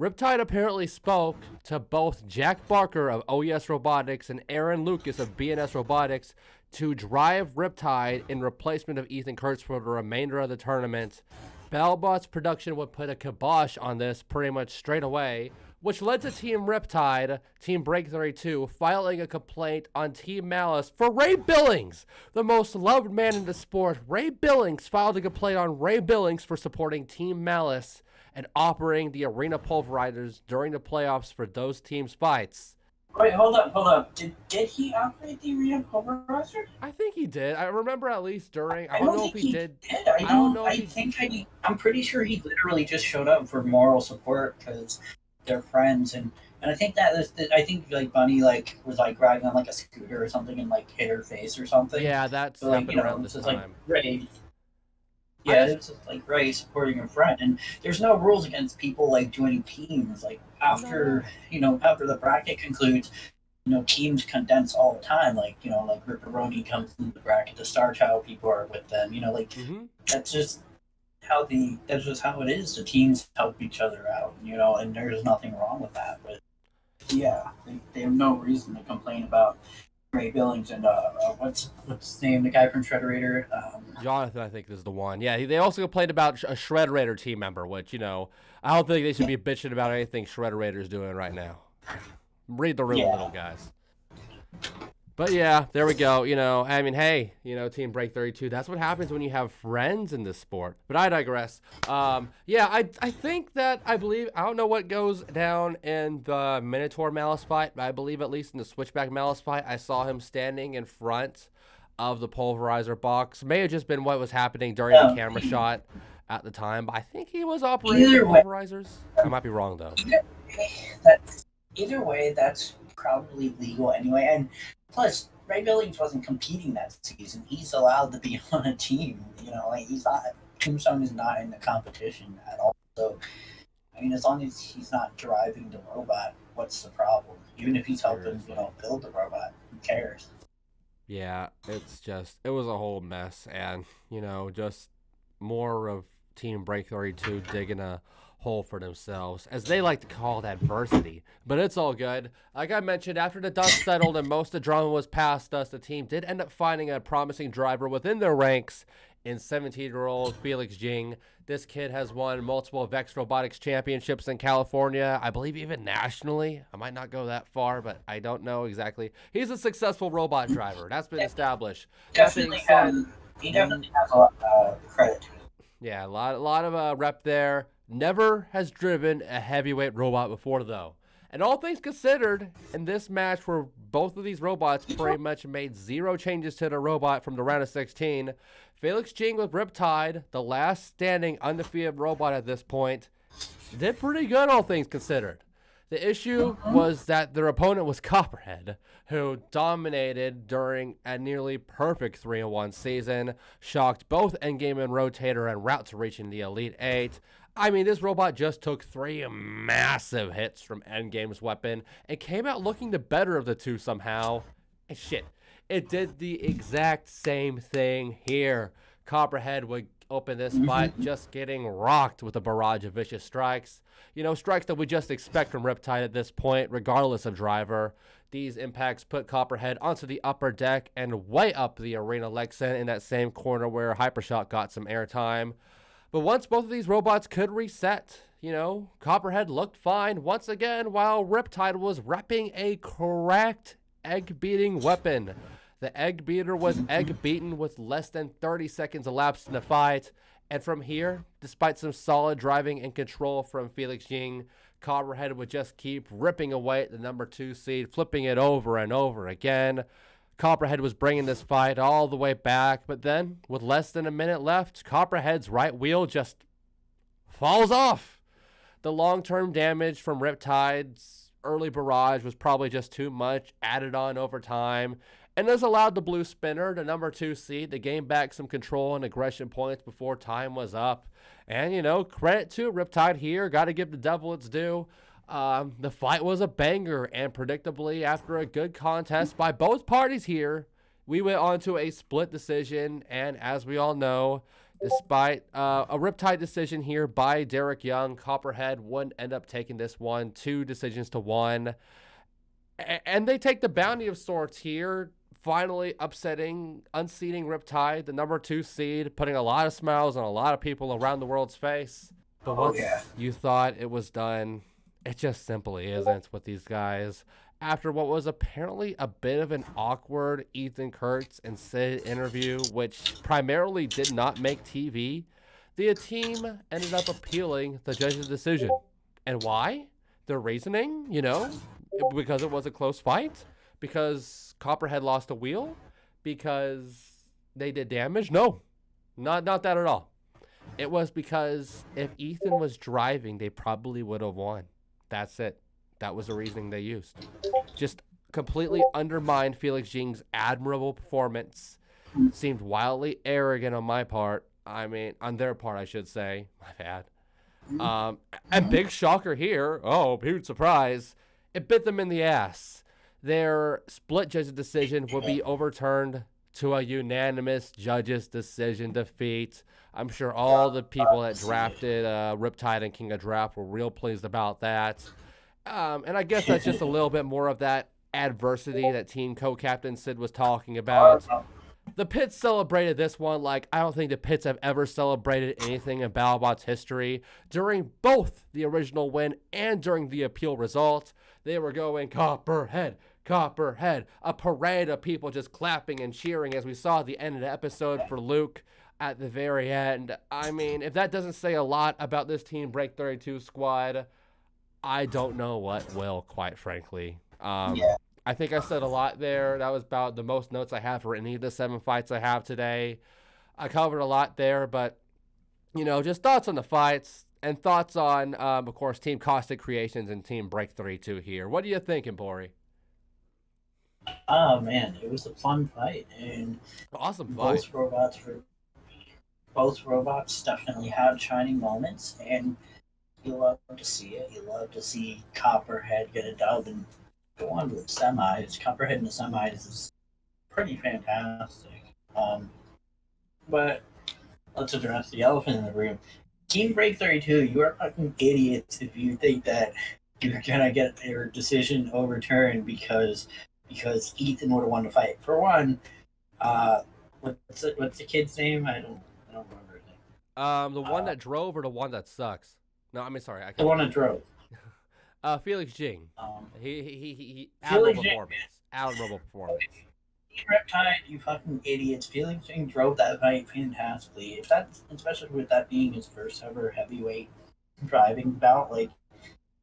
Speaker 2: Riptide apparently spoke to both Jack Barker of OES Robotics and Aaron Lucas of BNS Robotics to drive Riptide in replacement of Ethan Kurtz for the remainder of the tournament. Battlebots production would put a kibosh on this pretty much straight away, which led to Team Riptide, Team Break 32, filing a complaint on Team Malice for Ray Billings, the most loved man in the sport. Ray Billings filed a complaint on Ray Billings for supporting Team Malice and operating the arena pulverizers during the playoffs for those teams' fights.
Speaker 3: Wait, hold up. Did he operate the arena pulverizer?
Speaker 2: I think he did. I remember at least during. I
Speaker 3: I
Speaker 2: don't know
Speaker 3: think
Speaker 2: if he did.
Speaker 3: I don't know. I'm pretty sure he literally just showed up for moral support because they're friends, and I think I think like Bunny like was like riding on like a scooter or something and like hit her face or something.
Speaker 2: Yeah, that's
Speaker 3: so, like,
Speaker 2: happened around this time.
Speaker 3: Like Ray. Yeah, it's just like Ray supporting a friend, and there's no rules against people like joining teams. Like after after the bracket concludes, teams condense all the time. Like like Ripperoni comes in the bracket, the Star Child people are with them. That's just how it is. The teams help each other out, and there's nothing wrong with that. But yeah, they have no reason to complain about Ray Billings and what's his name, the guy from Shredderator.
Speaker 2: Jonathan, I think, is the one. Yeah, they also complained about a Shredderator team member, which I don't think they should be bitching about anything Shredderator's doing right now. Read the room, little guys. But yeah, there we go. I mean, hey, Team Break 32, that's what happens when you have friends in this sport. But I digress. Yeah, I think that I don't know what goes down in the Minotaur Malice fight, but I believe at least in the Switchback Malice fight, I saw him standing in front of the pulverizer box. May have just been what was happening during the camera shot at the time, but I think he was operating the pulverizers. I might be wrong, though.
Speaker 3: Either way, that's probably legal anyway, and plus, Ray Billings wasn't competing that season. He's allowed to be on a team. He's not. Tombstone is not in the competition at all. So, I mean, as long as he's not driving the robot, what's the problem? Even if he's helping, build the robot, who cares?
Speaker 2: Yeah, it was a whole mess, and just more of Team Break 32 digging a hole for themselves, as they like to call it, adversity. But it's all good. Like I mentioned, after the dust settled and most of the drama was past us, the team did end up finding a promising driver within their ranks in 17-year-old Felix Jing. This kid has won multiple Vex Robotics Championships in California, I believe even nationally. I might not go that far, but I don't know exactly. He's a successful robot driver. That's been established.
Speaker 3: Definitely he definitely has a lot of credit to him.
Speaker 2: Yeah, a lot of rep there. Never has driven a heavyweight robot before, though. And all things considered, in this match where both of these robots pretty much made 0 changes to the robot from the round of 16, Felix Jing with Riptide, the last standing undefeated robot at this point, did pretty good, all things considered. The issue was that their opponent was Copperhead, who dominated during a nearly perfect 3-1 season, shocked both Endgame and Rotator en route to reaching the Elite 8. I mean, this robot just took 3 massive hits from Endgame's weapon and came out looking the better of the two somehow. And shit, it did the exact same thing here. Copperhead would open this fight just getting rocked with a barrage of vicious strikes. Strikes that we just expect from Riptide at this point, regardless of driver. These impacts put Copperhead onto the upper deck and way up the arena Lexan in that same corner where Hypershock got some airtime. But once both of these robots could reset, Copperhead looked fine once again while Riptide was repping a correct egg-beating weapon. The egg beater was egg-beaten with less than 30 seconds elapsed in the fight. And from here, despite some solid driving and control from Felix Jing, Copperhead would just keep ripping away at the number 2 seed, flipping it over and over again. Copperhead was bringing this fight all the way back, but then, with less than a minute left, Copperhead's right wheel just falls off. The long-term damage from Riptide's early barrage was probably just too much, added on over time, and this allowed the blue spinner, the number 2 seed, to gain back some control and aggression points before time was up. And, credit to Riptide here, got to give the devil its due. The fight was a banger, and predictably, after a good contest by both parties here, we went on to a split decision, and as we all know, despite a Riptide decision here by Derek Young, Copperhead would end up taking this one 2 decisions to 1. And they take the bounty of sorts here finally unseating Riptide, the number 2 seed, putting a lot of smiles on a lot of people around the world's face. But once you thought it was done, it just simply isn't with these guys. After what was apparently a bit of an awkward Ethan Kurtz and Sid interview, which primarily did not make TV, the team ended up appealing the judge's decision. And why? Their reasoning, because it was a close fight, because Copperhead lost a wheel, because they did damage. No, not that at all. It was because if Ethan was driving, they probably would have won. That's it. That was the reasoning they used. Just completely undermined Felix Jing's admirable performance. Seemed wildly arrogant on my part. I mean, on their part, I should say. My bad. And big shocker here. Oh, huge surprise. It bit them in the ass. Their split judge's decision would be overturned to a unanimous judge's decision defeat. I'm sure all the people that drafted Riptide and King of Draft were real pleased about that. And I guess that's just a little bit more of that adversity that team co-captain Sid was talking about. The Pits celebrated this one like I don't think the Pits have ever celebrated anything in Battlebots history. During both the original win and during the appeal result, they were going Copperhead, Copperhead. A parade of people just clapping and cheering as we saw at the end of the episode for Luke at the very end. I mean, if that doesn't say a lot about this Team Break 32 squad, I don't know what will, quite frankly. I think I said a lot there. That was about the most notes I have for any of the 7 fights I have today. I covered a lot there, but, just thoughts on the fights and thoughts on, of course, Team Caustic Creations and Team Break 32 here. What are you thinking, Pory?
Speaker 3: Oh, man, it was a fun fight. And
Speaker 2: awesome fight.
Speaker 3: Both robots definitely had shining moments, and you love to see it. You love to see Copperhead get a dub and go on to the semis. Copperhead in the semis is pretty fantastic. But let's address the elephant in the room. Team Break 32, you are fucking idiots if you think that you're gonna get your decision overturned because Ethan would have won the fight. For one, what's the kid's name? I don't remember his name.
Speaker 2: The one that drove or the one that sucks? No, I mean sorry, I can't.
Speaker 3: The one that drove.
Speaker 2: Felix Jing. He
Speaker 3: Felix
Speaker 2: admirable performance.
Speaker 3: Riptide, you fucking idiots. Felix Jing drove that fight fantastically. Especially with that being his first ever heavyweight driving bout, like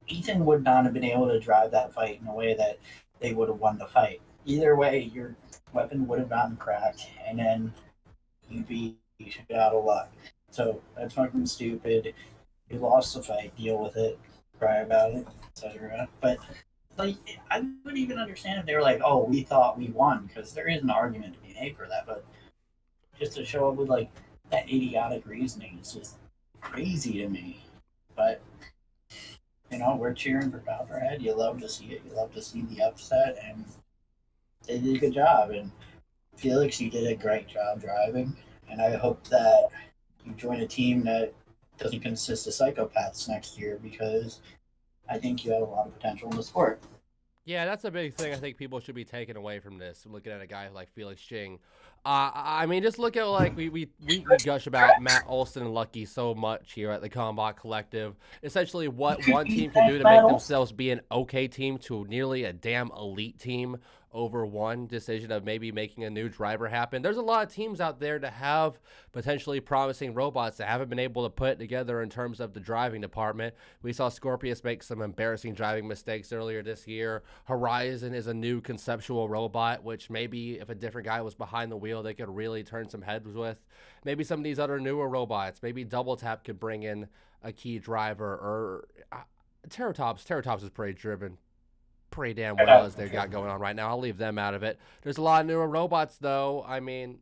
Speaker 3: Ethan would not have been able to drive that fight in a way that they would have won the fight. Either way, your weapon would have gotten cracked, and then you'd be out of luck. So that's fucking stupid. You lost the fight. Deal with it. Cry about it, etc. But like, I wouldn't even understand if they were like, "Oh, we thought we won," because there is an argument to be made for that. But just to show up with like that idiotic reasoning is just crazy to me. But we're cheering for Copperhead. You love to see it. You love to see the upset, and they did a good job. And Felix, you did a great job driving. And I hope that you join a team that doesn't consist of psychopaths next year, because I think you have a lot of potential in the sport.
Speaker 2: Yeah, that's a big thing I think people should be taking away from this, looking at a guy like Felix Jing. I mean, just look at, like, we gush about Matt Olson and Lucky so much here at the Combot Collective. Essentially what one team can do to make themselves be an okay team to nearly a damn elite team over one decision of maybe making a new driver happen. There's a lot of teams out there to have potentially promising robots that haven't been able to put it together in terms of the driving department. We saw Scorpius make some embarrassing driving mistakes earlier this year. Horizon is a new conceptual robot, which maybe if a different guy was behind the wheel, they could really turn some heads with. Maybe some of these other newer robots, maybe Double Tap could bring in a key driver, or Terratops is pretty driven. Pretty damn well as they got going on right now. I'll leave them out of it. There's a lot of newer robots, though. I mean,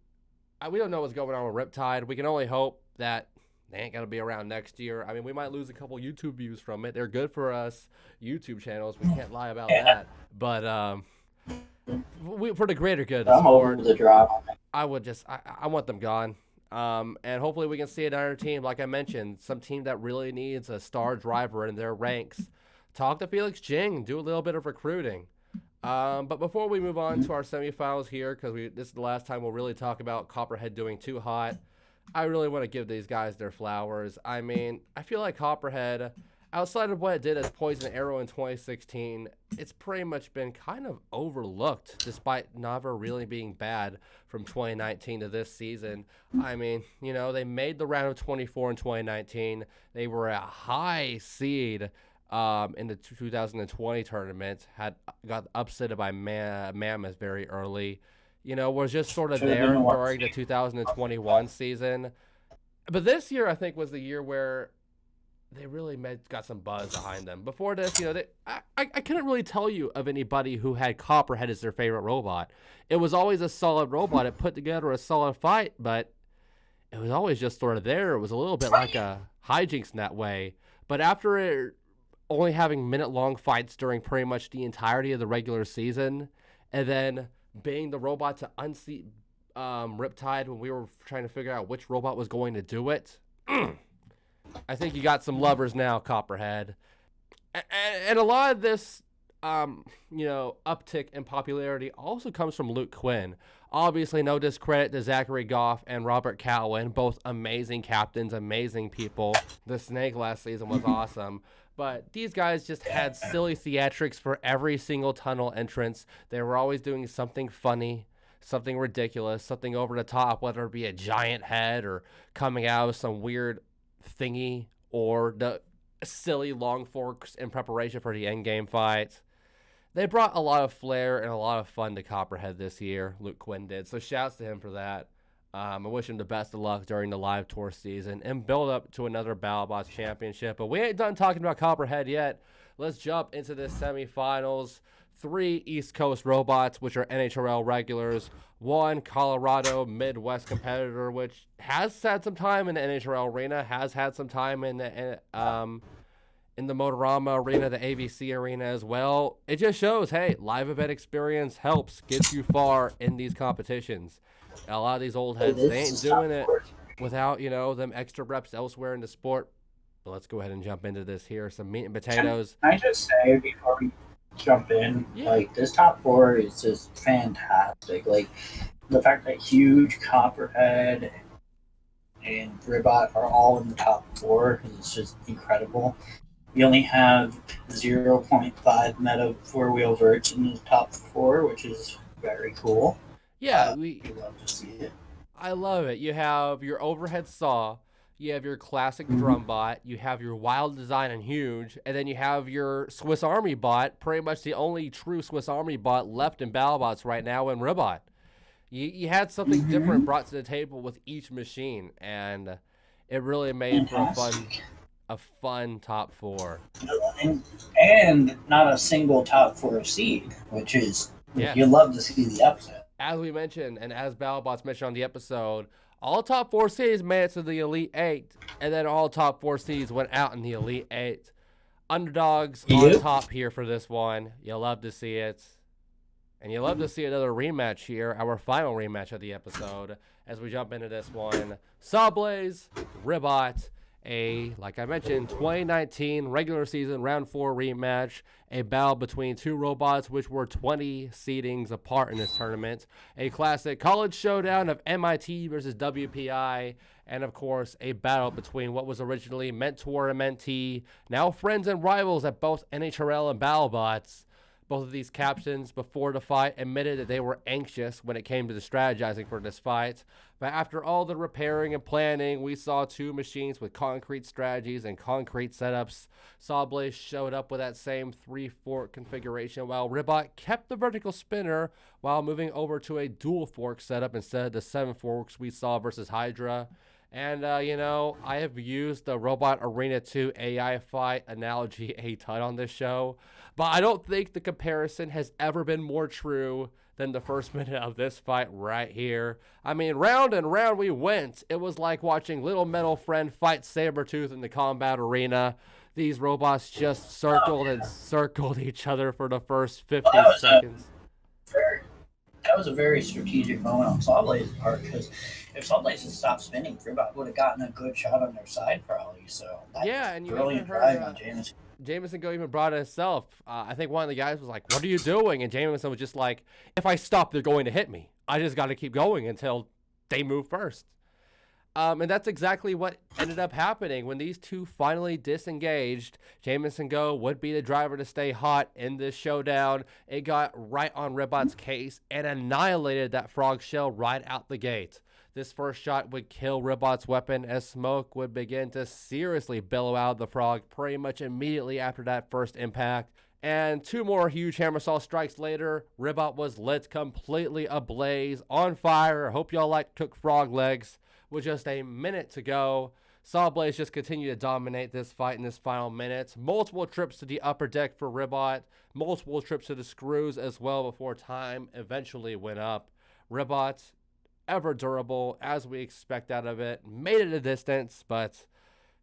Speaker 2: we don't know what's going on with Riptide. We can only hope that they ain't going to be around next year. I mean, we might lose a couple YouTube views from it. They're good for us YouTube channels. We can't lie about that. But for the greater good of the sport,
Speaker 3: the drop.
Speaker 2: I want them gone. And hopefully we can see another team, like I mentioned, some team that really needs a star driver in their ranks. Talk to Felix Jing, do a little bit of recruiting. But before we move on to our semifinals here, because this is the last time we'll really talk about Copperhead doing too hot, I really want to give these guys their flowers. I mean, I feel like Copperhead, outside of what it did as Poison Arrow in 2016, it's pretty much been kind of overlooked, despite never really being bad from 2019 to this season. I mean, you know, they made the round of 24 in 2019. They were a high seed in the 2020 tournament, got upset by Mammoth very early. You know, was just sort of there during the 2021 season. But this year, I think, was the year where they really got some buzz behind them. Before this, you know, I couldn't really tell you of anybody who had Copperhead as their favorite robot. It was always a solid robot. It put together a solid fight, but it was always just sort of there. It was a little bit like a hijinks in that way. But after it only having minute-long fights during pretty much the entirety of the regular season, and then being the robot to unseat Riptide when we were trying to figure out which robot was going to do it, I think you got some lovers now, Copperhead. And a lot of this, you know, uptick in popularity also comes from Luke Quinn. Obviously, no discredit to Zachary Goff and Robert Cowan, both amazing captains, amazing people. The Snake last season was awesome. But these guys just had silly theatrics for every single tunnel entrance. They were always doing something funny, something ridiculous, something over the top, whether it be a giant head or coming out with some weird thingy or the silly long forks in preparation for the endgame fight. They brought a lot of flair and a lot of fun to Copperhead this year, Luke Quinn did. So shouts to him for that. I wish him the best of luck during the live tour season and build up to another Battlebots Championship. But we ain't done talking about Copperhead yet. Let's jump into the semifinals. 3 East Coast robots, which are NHRL regulars. 1 Colorado Midwest competitor, which has had some time in the NHRL arena, has had some time in the Motorama arena, the AVC arena as well. It just shows, hey, live event experience helps, gets you far in these competitions. A lot of these old heads, they ain't doing it without, you know, them extra reps elsewhere in the sport. But let's go ahead and jump into this here. Some meat and potatoes.
Speaker 3: Can I just say before we jump in, like, this top 4 is just fantastic. Like, the fact that Huge, Copperhead, and Ribot are all in the top 4 is just incredible. We only have 0.5 meta 4-wheel verts in the top 4, which is very cool.
Speaker 2: Yeah,
Speaker 3: we love to see it.
Speaker 2: I love it. You have your overhead saw, you have your classic drum bot, you have your wild design and Huge, and then you have your Swiss Army bot, pretty much the only true Swiss Army bot left in Battlebots right now in Ribot. You had something different brought to the table with each machine, and it really made for a fun top 4.
Speaker 3: And not a single top 4 seed, which is, you love to see the upset.
Speaker 2: As we mentioned, and as Battlebots mentioned on the episode, all top 4 seeds made it to the Elite 8, and then all top 4 seeds went out in the Elite 8. Underdogs on top here for this one. You'll love to see it. And you'll love to see another rematch here, our final rematch of the episode, as we jump into this one. SawBlaze, Ribot, like I mentioned, 2019 regular season round 4 rematch, a battle between 2 robots which were 20 seedings apart in this tournament, a classic college showdown of MIT versus WPI, and of course a battle between what was originally mentor and mentee, now friends and rivals at both NHRL and Battlebots. Both of these captains before the fight admitted that they were anxious when it came to the strategizing for this fight. But after all the repairing and planning, we saw 2 machines with concrete strategies and concrete setups. SawBlaze showed up with that same 3-fork configuration, while Ribot kept the vertical spinner while moving over to a dual fork setup instead of the 7 forks we saw versus Hydra. And, you know, I have used the Robot Arena 2 AI fight analogy a ton on this show, but I don't think the comparison has ever been more true than the first minute of this fight right here. I mean, round and round we went. It was like watching Little Metal Friend fight Sabretooth in the combat arena. These robots just circled and circled each other for the first 50 seconds.
Speaker 3: That was a very strategic moment on SawBlaze's part, because if SawBlaze had stopped spinning, Ribot would have gotten a good shot on their side probably. So
Speaker 2: and you
Speaker 3: brilliant drive on Janus.
Speaker 2: Jameson Go even brought it himself. I think one of the guys was like, "What are you doing?" And Jameson was just like, "If I stop, they're going to hit me. I just got to keep going until they move first." And that's exactly what ended up happening. When these two finally disengaged, Jameson Go would be the driver to stay hot in this showdown. It got right on Ribot's case and annihilated that frog shell right out the gate. This first shot would kill Ribot's weapon as smoke would begin to seriously billow out of the frog pretty much immediately after that first impact. And two more huge hammersaw strikes later, Ribot was lit completely ablaze, on fire. Hope y'all like cooked frog legs. With just a minute to go, SawBlaze just continued to dominate this fight in this final minute. Multiple trips to the upper deck for Ribot, multiple trips to the screws as well before time eventually went up. Ribot, ever durable, as we expect out of it, made it a distance, but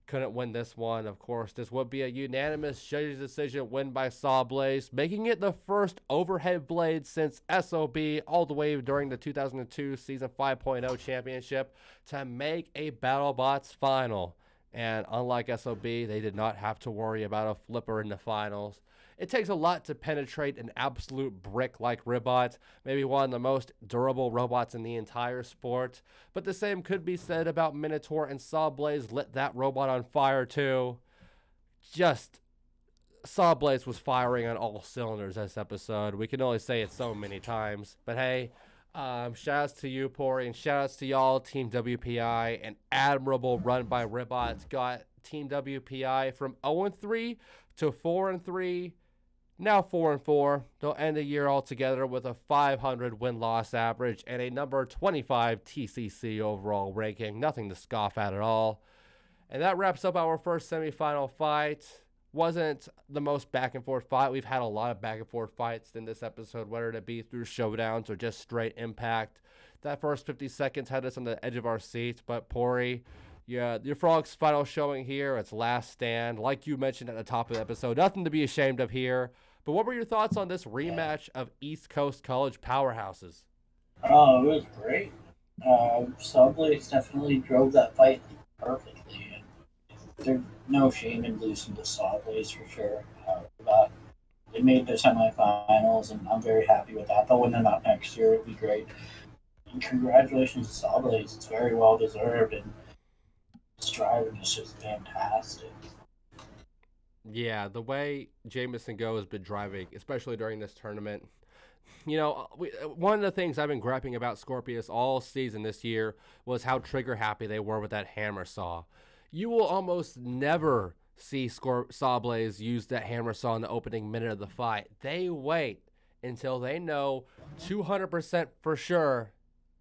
Speaker 2: couldn't win this one. Of course, this would be a unanimous judges' decision win by SawBlaze, making it the first overhead blade since SOB all the way during the 2002 Season 5.0 Championship to make a Battlebots final. And unlike SOB, they did not have to worry about a flipper in the finals. It takes a lot to penetrate an absolute brick like Ribot, maybe one of the most durable robots in the entire sport. But the same could be said about Minotaur, and SawBlaze lit that robot on fire too. Just, SawBlaze was firing on all cylinders this episode. We can only say it so many times. But hey, shout-outs to you, Pory, and shout-outs to y'all, Team WPI. An admirable run by Ribot. Got Team WPI from 0-3 to 4-3. Now 4-4, they'll end the year altogether with a 500 win-loss average and a number 25 TCC overall ranking. Nothing to scoff at all. And that wraps up our first semifinal fight. Wasn't the most back-and-forth fight. We've had a lot of back-and-forth fights in this episode, whether it be through showdowns or just straight impact. That first 50 seconds had us on the edge of our seats, but Pory, yeah, your Frog's final showing here. It's last stand. Like you mentioned at the top of the episode, nothing to be ashamed of here. But what were your thoughts on this rematch of East Coast college powerhouses?
Speaker 3: Oh, it was great. SawBlaze definitely drove that fight perfectly. And there's no shame in losing to SawBlaze for sure. But they made the semifinals, and I'm very happy with that. They'll win them out next year. It'd be great. And congratulations to SawBlaze. It's very well deserved, and this driving is just fantastic.
Speaker 2: Yeah, the way Jameson Go has been driving, especially during this tournament. You know, one of the things I've been griping about Scorpius all season this year was how trigger happy they were with that hammer saw. You will almost never see SawBlaze use that hammer saw in the opening minute of the fight. They wait until they know 200% for sure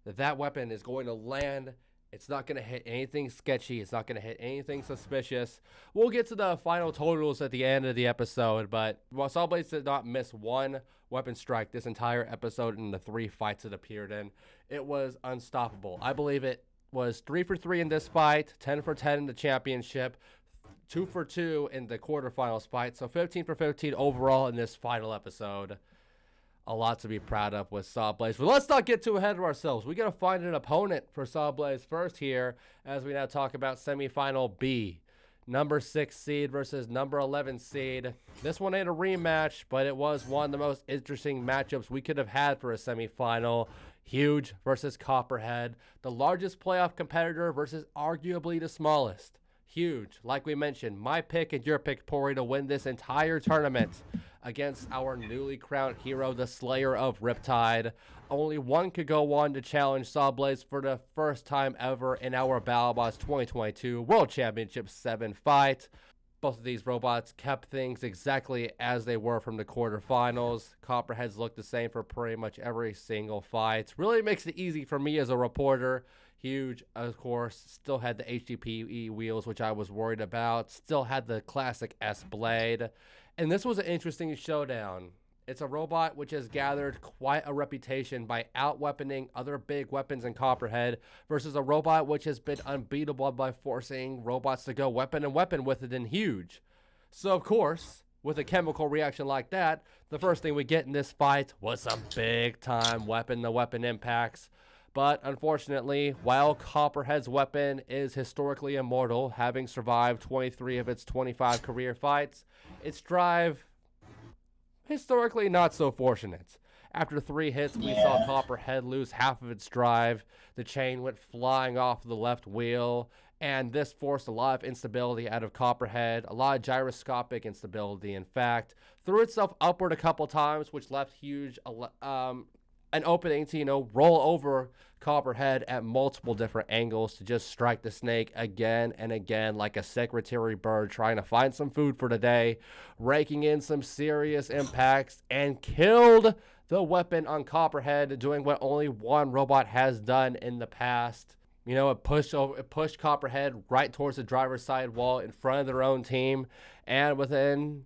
Speaker 2: that that weapon is going to land. It's not going to hit anything sketchy. It's not going to hit anything suspicious. We'll get to the final totals at the end of the episode, but while SawBlaze did not miss one weapon strike this entire episode in the 3 fights it appeared in, it was unstoppable. I believe it was 3 for 3 in this fight, 10 for 10 in the championship, 2 for 2 in the quarterfinals fight, so 15 for 15 overall in this final episode. A lot to be proud of with SawBlaze. But let's not get too ahead of ourselves. We got to find an opponent for SawBlaze first here as we now talk about semifinal B. Number 6 seed versus number 11 seed. This one ain't a rematch, but it was one of the most interesting matchups we could have had for a semifinal. Huge versus Copperhead. The largest playoff competitor versus arguably the smallest. Huge. Like we mentioned, my pick and your pick, Pory, to win this entire tournament against our newly crowned hero, the Slayer of Riptide. Only one could go on to challenge SawBlaze for the first time ever in our Battlebots 2022 World Championship 7 fight. Both of these robots kept things exactly as they were from the quarterfinals. Copperheads looked the same for pretty much every single fight. Really makes it easy for me as a reporter. Huge, of course, still had the HDPE wheels, which I was worried about. Still had the classic S-Blade. And this was an interesting showdown. It's a robot which has gathered quite a reputation by out-weaponing other big weapons in Copperhead versus a robot which has been unbeatable by forcing robots to go weapon and weapon with it in Huge. So, of course, with a chemical reaction like that, the first thing we get in this fight was some big-time weapon-to-weapon impacts. But unfortunately, while Copperhead's weapon is historically immortal, having survived 23 of its 25 career fights, its drive, historically not so fortunate. After 3 hits, we saw Copperhead lose half of its drive. The chain went flying off the left wheel, and this forced a lot of instability out of Copperhead, a lot of gyroscopic instability, in fact. Threw itself upward a couple times, which left Huge an opening to, roll over Copperhead at multiple different angles to just strike the snake again and again like a secretary bird trying to find some food for the day, raking in some serious impacts, and killed the weapon on Copperhead, doing what only one robot has done in the past. It pushed Copperhead right towards the driver's side wall in front of their own team, and within,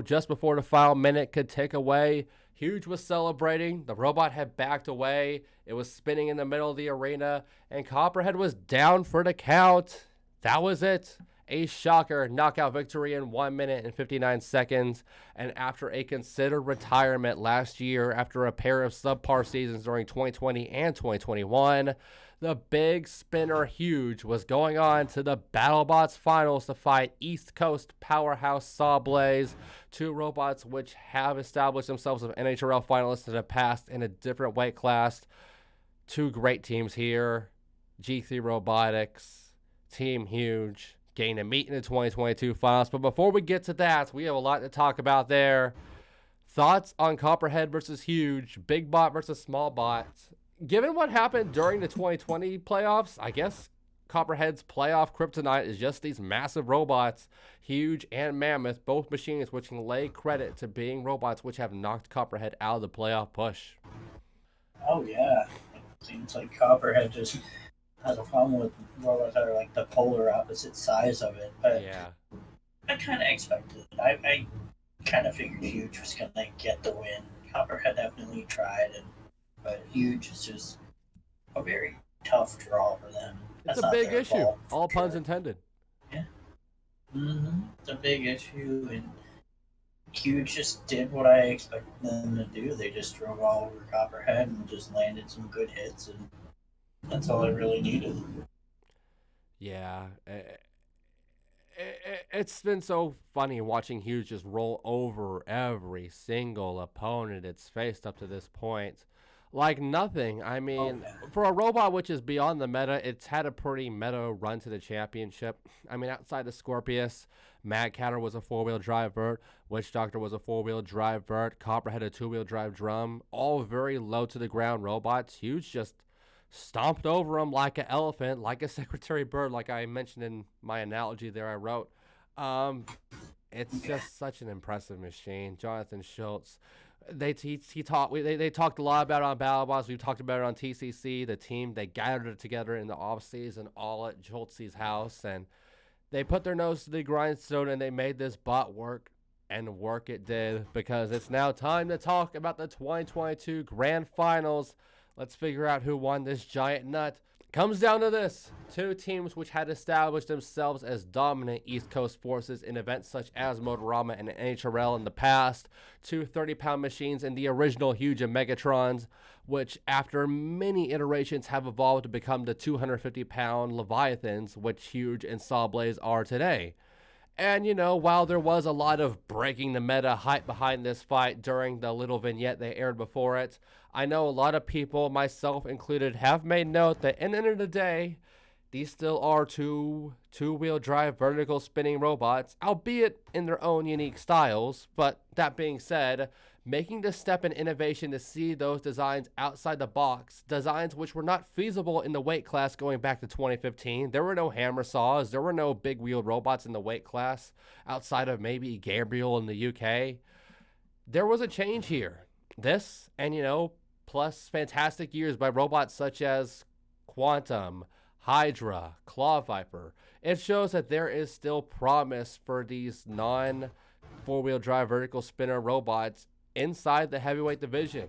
Speaker 2: just before the final minute could tick away, Huge was celebrating. The robot had backed away. It was spinning in the middle of the arena, and Copperhead was down for the count. That was it. A shocker knockout victory in 1 minute and 59 seconds. And after a considered retirement last year, after a pair of subpar seasons during 2020 and 2021, the big spinner Huge was going on to the Battlebots finals to fight East Coast powerhouse SawBlaze, 2 robots which have established themselves as NHRL finalists in the past in a different weight class. 2 great teams here. G3 Robotics, Team Huge, getting to meet in the 2022 finals. But before we get to that, we have a lot to talk about there. Thoughts on Copperhead versus Huge, big bot versus small bot. Given what happened during the 2020 playoffs, I guess Copperhead's playoff kryptonite is just these massive robots, Huge and Mammoth, both machines which can lay credit to being robots which have knocked Copperhead out of the playoff push.
Speaker 3: Oh, yeah. It seems like Copperhead just has a problem with robots that are like the polar opposite size of it. But
Speaker 2: yeah,
Speaker 3: I kind of expected it. I kind of figured Huge was going to get the win. Copperhead definitely tried, but Huge is just a very tough draw for them.
Speaker 2: It's a big issue. All puns intended.
Speaker 3: Yeah. It's a big issue, and Huge just did what I expected them to do. They just drove all over Copperhead and just landed some good hits, and that's all I really needed.
Speaker 2: Yeah. It's been so funny watching Huge just roll over every single opponent it's faced up to this point. Like nothing. I mean, for a robot which is beyond the meta, it's had a pretty meta run to the championship. I mean, outside of Scorpius, Mad Catter was a 4-wheel drive vert, Witch Doctor was a 4-wheel drive vert, Copperhead a 2-wheel drive drum, all very low to the ground robots. Huge just stomped over them like an elephant, like a secretary bird, like I mentioned in my analogy there I wrote. It's just such an impressive machine. Jonathan Schultz. They talked a lot about it on Battlebots. We've talked about it on TCC. The team, they gathered it together in the offseason all at Schultz's house, and they put their nose to the grindstone and they made this bot work, and work it did, because it's now time to talk about the 2022 Grand Finals. Let's figure out who won this giant nut. Comes down to this. 2 teams which had established themselves as dominant East Coast forces in events such as Motorama and NHRL in the past. 2 30-pound machines in the original Huge and Megatrons, which after many iterations have evolved to become the 250-pound Leviathans, which Huge and SawBlaze are today. And, while there was a lot of breaking the meta hype behind this fight during the little vignette they aired before it, I know a lot of people, myself included, have made note that in the end of the day, these still are 2-wheel drive vertical spinning robots, albeit in their own unique styles. But that being said, making the step in innovation to see those designs outside the box, designs which were not feasible in the weight class going back to 2015. There were no hammer saws, there were no big wheeled robots in the weight class outside of maybe Gabriel in the UK. There was a change here. This, and plus fantastic years by robots such as Quantum, Hydra, Claw Viper. It shows that there is still promise for these non-4-wheel drive vertical spinner robots inside the heavyweight division.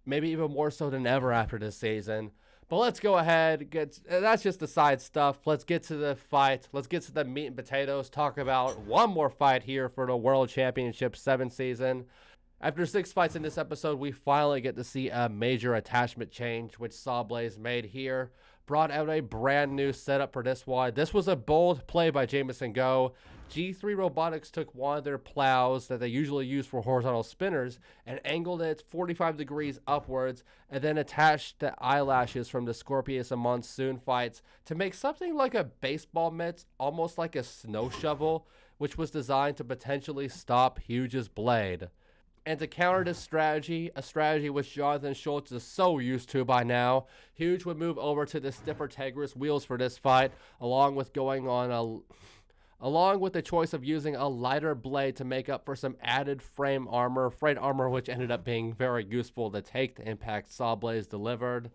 Speaker 2: Maybe even more so than ever after this season. But let's go ahead. That's just the side stuff. Let's get to the fight. Let's get to the meat and potatoes. Talk about one more fight here for the World Championship 7th season. After 6 fights in this episode, we finally get to see a major attachment change, which SawBlaze made here. Brought out a brand new setup for this one. This was a bold play by Jameson Go. G3 Robotics took one of their plows that they usually use for horizontal spinners and angled it 45 degrees upwards, and then attached the eyelashes from the Scorpius and Monsoon fights to make something like a baseball mitt, almost like a snow shovel, which was designed to potentially stop Huge's blade. And to counter this strategy, a strategy which Jonathan Schultz is so used to by now, Huge would move over to the stiffer Tigris wheels for this fight, along with the choice of using a lighter blade to make up for some added frame armor which ended up being very useful to take the impact SawBlaze delivered.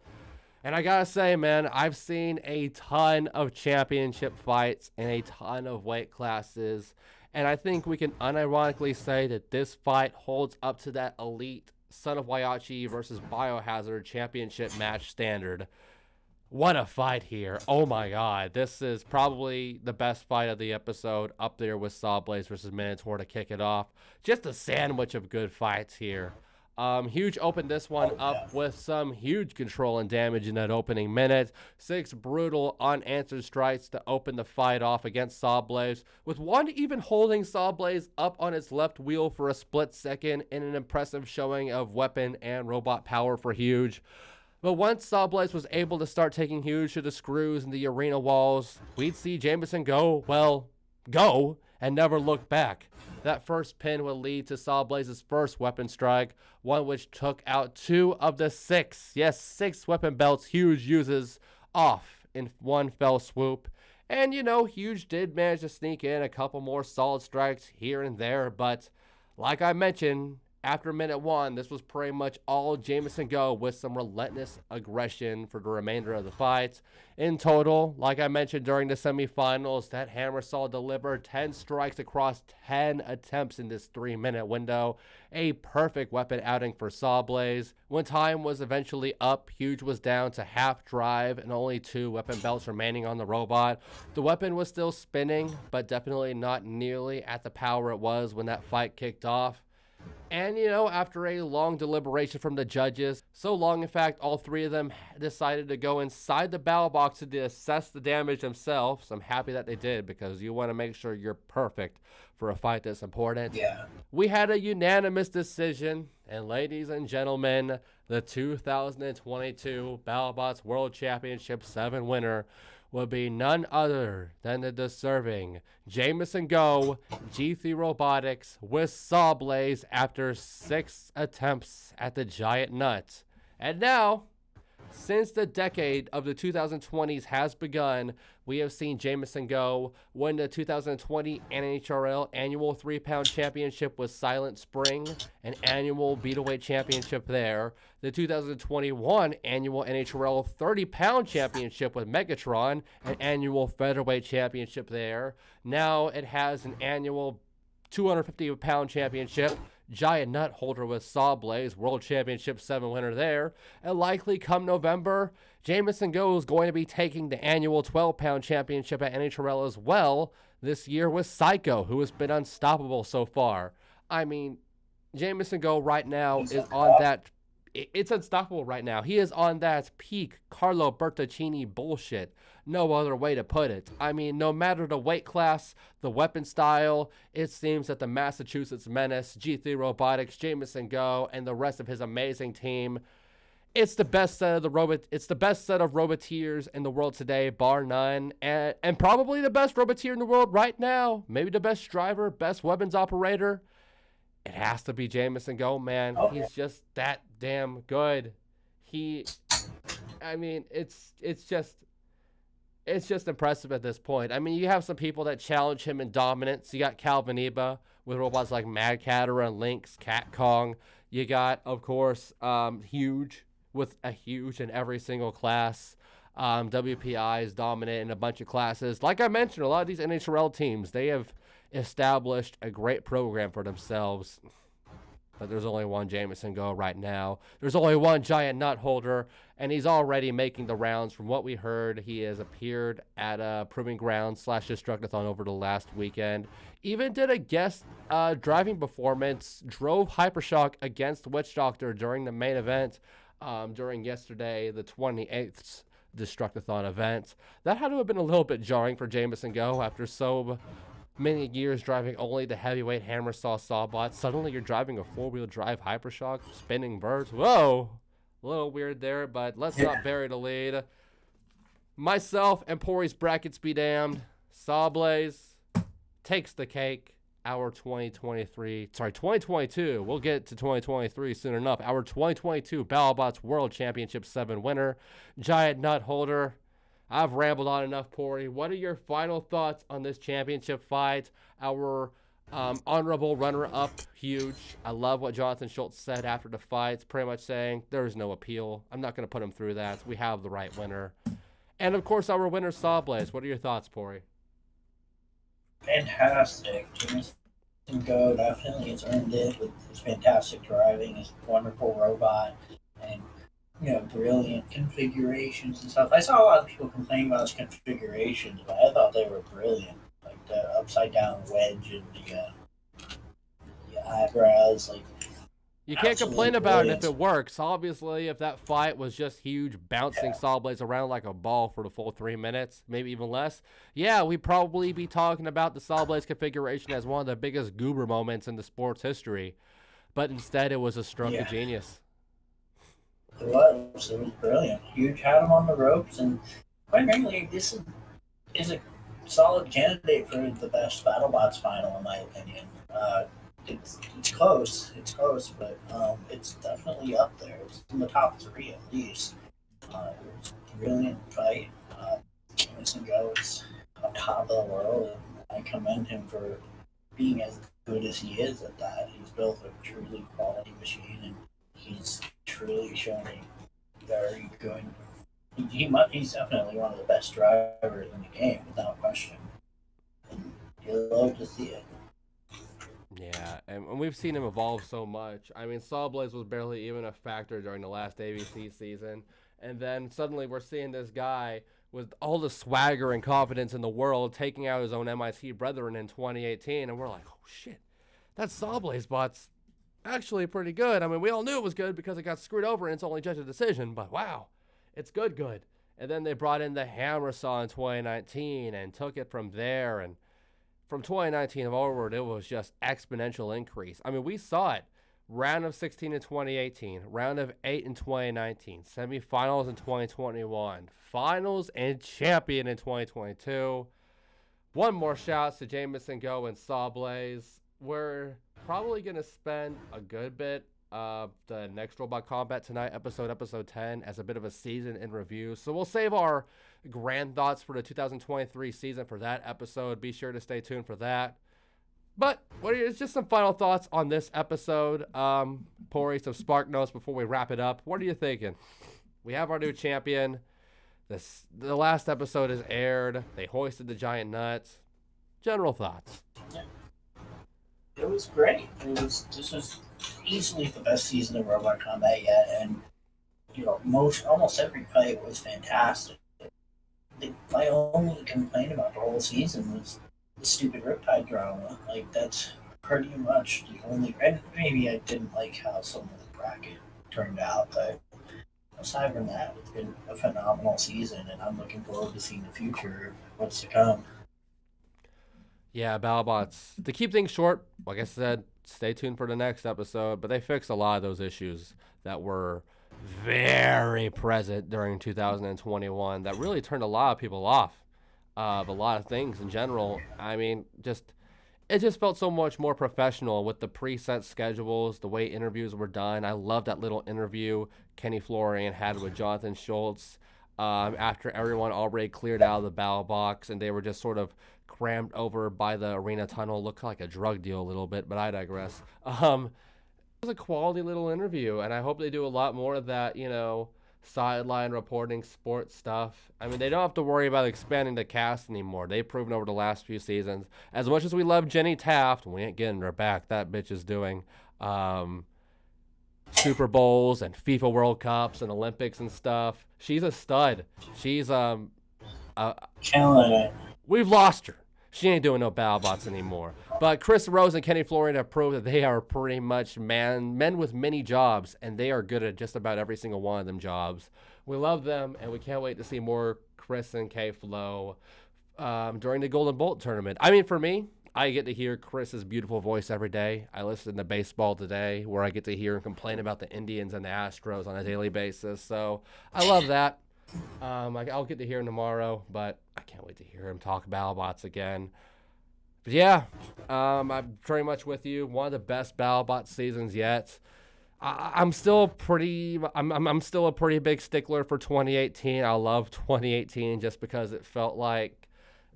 Speaker 2: And I gotta say, man, I've seen a ton of championship fights in a ton of weight classes, and I think we can unironically say that this fight holds up to that elite Son of Waiachi versus Biohazard championship match standard. What a fight here. Oh my god. This is probably the best fight of the episode, up there with SawBlaze versus Minotaur to kick it off. Just a sandwich of good fights here. Huge opened this one up with some huge control and damage in that opening minute. 6 brutal unanswered strikes to open the fight off against SawBlaze, with one even holding SawBlaze up on its left wheel for a split second in an impressive showing of weapon and robot power for Huge. But once SawBlaze was able to start taking Huge to the screws in the arena walls, we'd see Jameson go and never look back. That first pin would lead to SawBlaze's first weapon strike, one which took out 2 of the 6 weapon belts Huge uses off in one fell swoop. And Huge did manage to sneak in a couple more solid strikes here and there, but like I mentioned, after minute 1, this was pretty much all Jameson Go with some relentless aggression for the remainder of the fight. In total, like I mentioned during the semifinals, that hammer saw delivered 10 strikes across 10 attempts in this 3-minute window. A perfect weapon outing for SawBlaze. When time was eventually up, Huge was down to half drive and only 2 weapon belts remaining on the robot. The weapon was still spinning, but definitely not nearly at the power it was when that fight kicked off. And, after a long deliberation from the judges, so long, in fact, all 3 of them decided to go inside the battle box to assess the damage themselves. I'm happy that they did, because you want to make sure you're perfect for a fight that's important.
Speaker 3: Yeah.
Speaker 2: We had a unanimous decision, and ladies and gentlemen, the 2022 Battlebots World Championship 7 winner will be none other than the deserving Jameson Go, G3 Robotics, with SawBlaze after 6 attempts at the giant nut. And now, since the decade of the 2020s has begun, we have seen Jameson Go win the 2020 NHRL Annual 3-Pound Championship with Silent Spring, an annual Beetleweight Championship there. The 2021 Annual NHRL 30-Pound Championship with Megatron, an annual Featherweight Championship there. Now it has an annual 250-pound championship, giant nut holder with SawBlaze, World Championship 7 winner there. And likely come November, Jameson Go is going to be taking the annual 12-pound championship at NHRL as well, this year with Psycho, who has been unstoppable so far. I mean, Jameson Go right now is on that... It's unstoppable right now. He is on that peak Carlo Bertoncini bullshit. No other way to put it. I mean, no matter the weight class, the weapon style, it seems that the Massachusetts Menace, G3 Robotics, Jameson Go, and the rest of his amazing team, it's the best set of Roboteers in the world today, bar none, and probably the best Roboteer in the world right now. Maybe the best driver, best weapons operator. It has to be Jameson Go, man.
Speaker 3: Okay.
Speaker 2: He's just that damn good. It's just impressive at this point. I mean, you have some people that challenge him in dominance. You got Calvin Iba with robots like Mad Catterer and Lynx, Cat Kong. You got, of course, Huge with a Huge in every single class. WPI is dominant in a bunch of classes. Like I mentioned, a lot of these NHRL teams, they have established a great program for themselves. but there's only one Jameson Go right now. There's only one giant nut holder, and he's already making the rounds. From what we heard, he has appeared at Proving Grounds / Destructathon over the last weekend. Even did a guest driving performance, drove Hypershock against Witch Doctor during the main event during yesterday, the 28th Destructathon event. That had to have been a little bit jarring for Jameson Go after so many years driving only the heavyweight hammer saw Sawbots. Suddenly you're driving a four-wheel drive Hypershock, spinning birds. Whoa! A little weird there, but let's not bury the lead. Myself and Pory's brackets be damned. SawBlaze takes the cake. Our 2022. We'll get to 2023 soon enough. Our 2022 Battlebots World Championship 7 winner, giant nut holder. I've rambled on enough, Pory. What are your final thoughts on this championship fight? Our honorable runner-up, huge. I love what Jonathan Schultz said after the fight, pretty much saying there's no appeal. I'm not going to put him through that. We have the right winner. And, of course, our winner, SawBlaze. What are your thoughts, Pory?
Speaker 3: Fantastic. Jameson Go definitely has earned it with his fantastic driving, his wonderful robot, and brilliant configurations and stuff. I saw a lot of people complaining about his configurations, but I thought they were brilliant. Like the upside down wedge and the eyebrows, like.
Speaker 2: You can't complain about it if it works. Obviously, if that fight was just huge, bouncing SawBlaze around like a ball for the full 3 minutes, maybe even less, yeah, we'd probably be talking about the SawBlaze configuration as one of the biggest goober moments in the sport's history. But instead, it was a stroke of genius.
Speaker 3: It was brilliant. Huge had him on the ropes, and quite frankly, this is a solid candidate for the best BattleBots final, in my opinion. It's close, but it's definitely up there. It's in the top 3 at least. It was a brilliant fight. Jameson Go is on top of the world, and I commend him for being as good as he is at that. He's built a truly quality machine, and he's truly shown a very good. He's definitely one of the best drivers in the game, without question. And you'll love to see it.
Speaker 2: Yeah, and we've seen him evolve so much. I mean, SawBlaze was barely even a factor during the last ABC season, and then suddenly we're seeing this guy with all the swagger and confidence in the world taking out his own MIT brethren in 2018, and we're like, oh shit, that SawBlaze bot's actually pretty good. I mean, we all knew it was good because it got screwed over and it's only just a decision, but wow, it's good. And then they brought in the hammer saw in 2019 and took it from there, and from 2019 forward, it was just exponential increase. I mean, we saw it. Round of 16 in 2018, round of 8 in 2019, semifinals in 2021, finals and champion in 2022. One more shout to Jameson Go and SawBlaze. We're probably going to spend a good bit of the next Robot Combat Tonight episode 10, as a bit of a season in review. So we'll save our grand thoughts for the 2023 season for that episode. Be sure to stay tuned for that. But it's just some final thoughts on this episode. Pory, some spark notes before we wrap it up. What are you thinking? We have our new champion. The last episode is aired. They hoisted the giant nuts. General thoughts.
Speaker 3: It was great. This was easily the best season of Robot Combat yet, and almost every fight was fantastic. My only complaint about the whole season was the stupid Riptide drama. Like, that's pretty much the only. And maybe I didn't like how some of the bracket turned out, but aside from that, it's been a phenomenal season, and I'm looking forward to seeing the future of what's to come.
Speaker 2: Yeah, Battlebots. To keep things short, like I said, stay tuned for the next episode, but they fixed a lot of those issues that were very present during 2021 that really turned a lot of people off of a lot of things in general. I mean, it just felt so much more professional with the preset schedules, the way interviews were done. I love that little interview Kenny Florian had with Jonathan Schultz after everyone already cleared out of the battle box and they were just sort of crammed over by the arena tunnel. Looked like a drug deal a little bit, but I digress. It was a quality little interview, and I hope they do a lot more of that, sideline reporting sports stuff. I mean, they don't have to worry about expanding the cast anymore. They've proven over the last few seasons. As much as we love Jenny Taft, we ain't getting her back. That bitch is doing. Super Bowls and FIFA World Cups and Olympics and stuff. She's a stud. She's
Speaker 3: killing it.
Speaker 2: we've lost her. She ain't doing no Battlebots anymore. But Chris Rose and Kenny Florian have proved that they are pretty much men with many jobs, and they are good at just about every single one of them jobs. We love them, and we can't wait to see more Chris and K Flo during the Golden Bolt tournament. I mean, for me, I get to hear Chris's beautiful voice every day. I listen to Baseball Today, where I get to hear him complain about the Indians and the Astros on a daily basis. So I love that. I'll get to hear him tomorrow, but I can't wait to hear him talk Battlebots again. But yeah, I'm pretty much with you. One of the best Battlebot seasons yet. I'm still a pretty big stickler for 2018. I love 2018 just because it felt like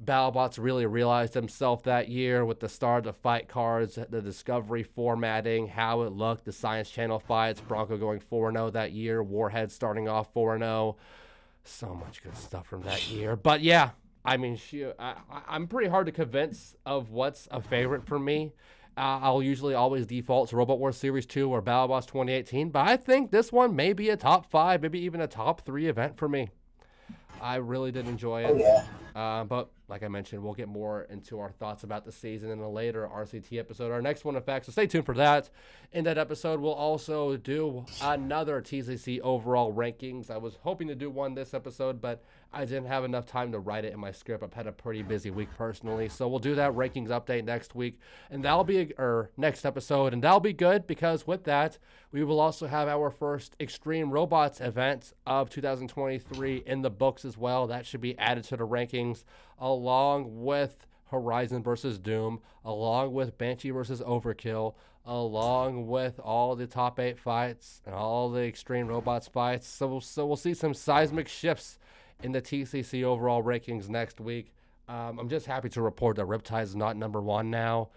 Speaker 2: Battlebots really realized himself that year with the start of the fight cards, the Discovery formatting, how it looked, the Science Channel fights, Bronco going 4-0 that year, Warhead starting off 4-0. So much good stuff from that year. But yeah, I mean, I'm pretty hard to convince of what's a favorite for me. I'll usually always default to Robot Wars Series 2 or Battlebots 2018, but I think this one may be a top 5, maybe even a top 3 event for me. I really did enjoy it.
Speaker 3: Oh, yeah.
Speaker 2: But like I mentioned, we'll get more into our thoughts about the season in a later RCT episode, our next one, in fact, so stay tuned for that. In that episode, we'll also do another TCC overall rankings. I was hoping to do one this episode, but I didn't have enough time to write it in my script. I've had a pretty busy week personally, so we'll do that rankings update next week, and that'll be next episode, and that'll be good because with that, we will also have our first Extreme Robots event of 2023 in the books as well. That should be added to the rankings, along with Horizon versus Doom, along with Banshee versus Overkill, along with all the top 8 fights and all the Extreme Robots fights. So we'll see some seismic shifts in the TCC overall rankings next week. I'm just happy to report that Riptide is not number 1 now.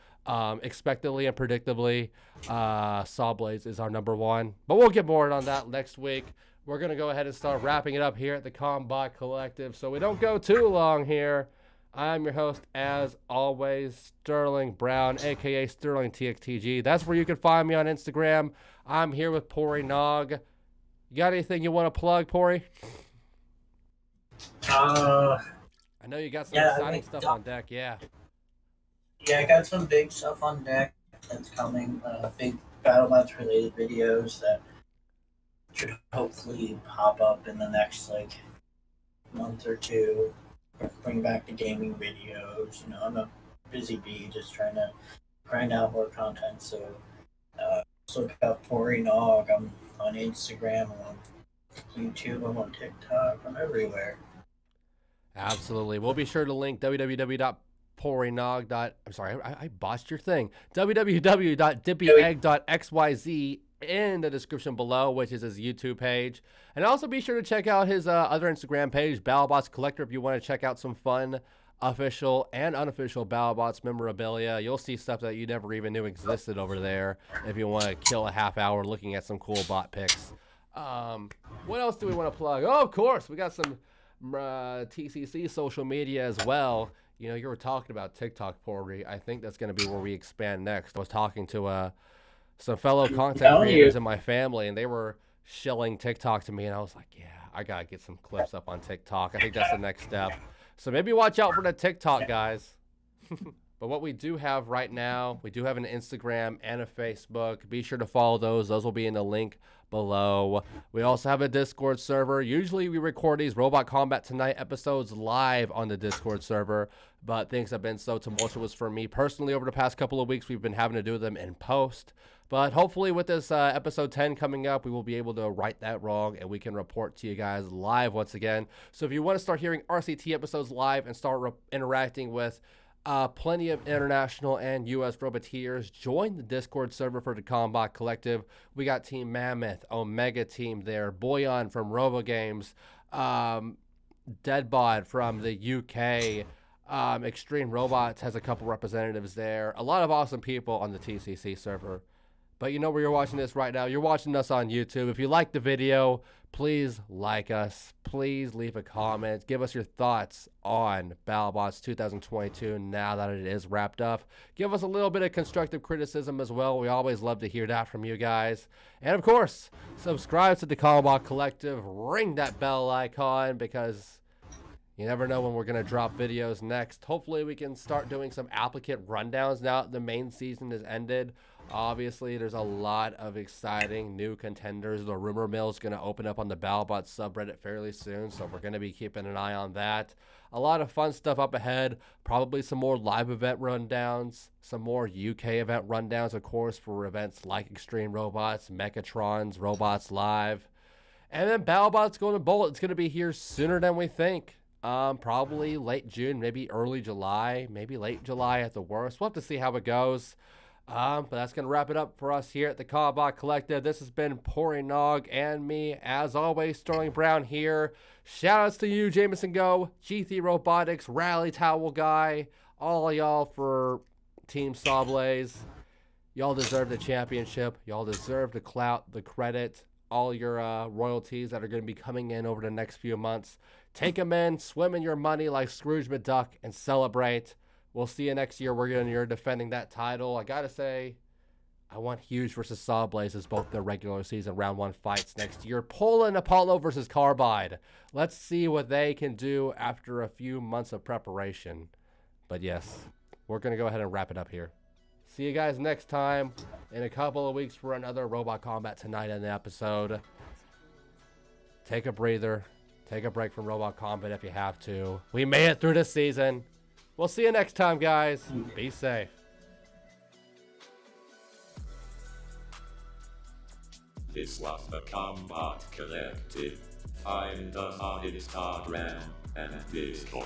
Speaker 2: Expectedly and predictably, SawBlaze is our number 1. But we'll get more on that next week. We're going to go ahead and start wrapping it up here at the Combot Collective so we don't go too long here. I'm your host, as always, Sterling Brown, a.k.a. Sterling TXTG. That's where you can find me on Instagram. I'm here with Pory Nog. You got anything you want to plug, Pory? I know you got some exciting stuff on deck, yeah.
Speaker 3: Yeah, I got some big stuff on deck that's coming. Big Battlebots related videos that should hopefully pop up in the next month or two. Bring back the gaming videos. You know, I'm a busy bee, just trying to grind out more content. So, look up Pory Nog. I'm on Instagram, I'm on YouTube, I'm on TikTok, I'm everywhere.
Speaker 2: Absolutely. We'll be sure to link www.porynog. I'm sorry, I botched your thing. www.dippyegg.xyz in the description below, which is his YouTube page. And also be sure to check out his other Instagram page, Battlebots Collective, if you want to check out some fun official and unofficial Battlebots memorabilia. You'll see stuff that you never even knew existed over there if you want to kill a half hour looking at some cool bot pics. What else do we want to plug? Oh, of course, we got some TCC social media as well. You know, you were talking about TikTok, Pory. I think that's going to be where we expand next. I was talking to some fellow content creators in my family, and they were shilling TikTok to me, and I was like, yeah, I got to get some clips up on TikTok. I think that's the next step. So maybe watch out for the TikTok, guys. But what we do have right now, we do have an Instagram and a Facebook. Be sure to follow those. Those will be in the link below. We also have a Discord server. Usually we record these Robot Combat Tonight episodes live on the Discord server, but things have been so tumultuous for me personally over the past couple of weeks. We've been having to do them in post. But hopefully with this episode 10 coming up, we will be able to right that wrong and we can report to you guys live once again. So if you want to start hearing RCT episodes live and start interacting with plenty of international and U.S. Roboteers, join the Discord server for the Combot Collective. We got Team Mammoth, Omega Team there, Boyan from RoboGames, Deadbot from the UK, Extreme Robots has a couple representatives there. A lot of awesome people on the TCC server. but you know where you're watching this right now. You're watching us on YouTube. If you like the video, please like us. Please leave a comment. Give us your thoughts on Battlebots 2022 now that it is wrapped up. Give us a little bit of constructive criticism as well. We always love to hear that from you guys. And of course, subscribe to the Combot Collective. Ring that bell icon because you never know when we're going to drop videos next. Hopefully we can start doing some applicant rundowns now that the main season has ended. Obviously, there's a lot of exciting new contenders. The rumor mill is going to open up on the Battlebots subreddit fairly soon, so we're going to be keeping an eye on that. A lot of fun stuff up ahead. Probably some more live event rundowns, some more UK event rundowns, of course, for events like Extreme Robots, Mechatrons, Robots Live. And then Battlebots going to Bolt. It's going to be here sooner than we think. Probably late June, maybe early July, maybe late July at the worst. We'll have to see how it goes. But that's going to wrap it up for us here at the Combot Collective. This has been Pory Nog and me, as always, Sterling Brown here. Shoutouts to you, Jameson Go, G3 Robotics, Rally Towel Guy, all y'all for Team SawBlaze. Y'all deserve the championship. Y'all deserve the clout, the credit, all your royalties that are going to be coming in over the next few months. Take them in, swim in your money like Scrooge McDuck, and celebrate. We'll see you next year. You're defending that title. I got to say, I want Huge versus SawBlaze as both the regular season round 1 fights next year. Poland Apollo versus Carbide. Let's see what they can do after a few months of preparation. But yes, we're going to go ahead and wrap it up here. See you guys next time in a couple of weeks for another Robot Combat Tonight in the episode. Take a breather. Take a break from Robot Combat if you have to. We made it through this season. We'll see you next time, guys. Be safe.
Speaker 1: This was the Combot Collective. Find us on Instagram and Discord.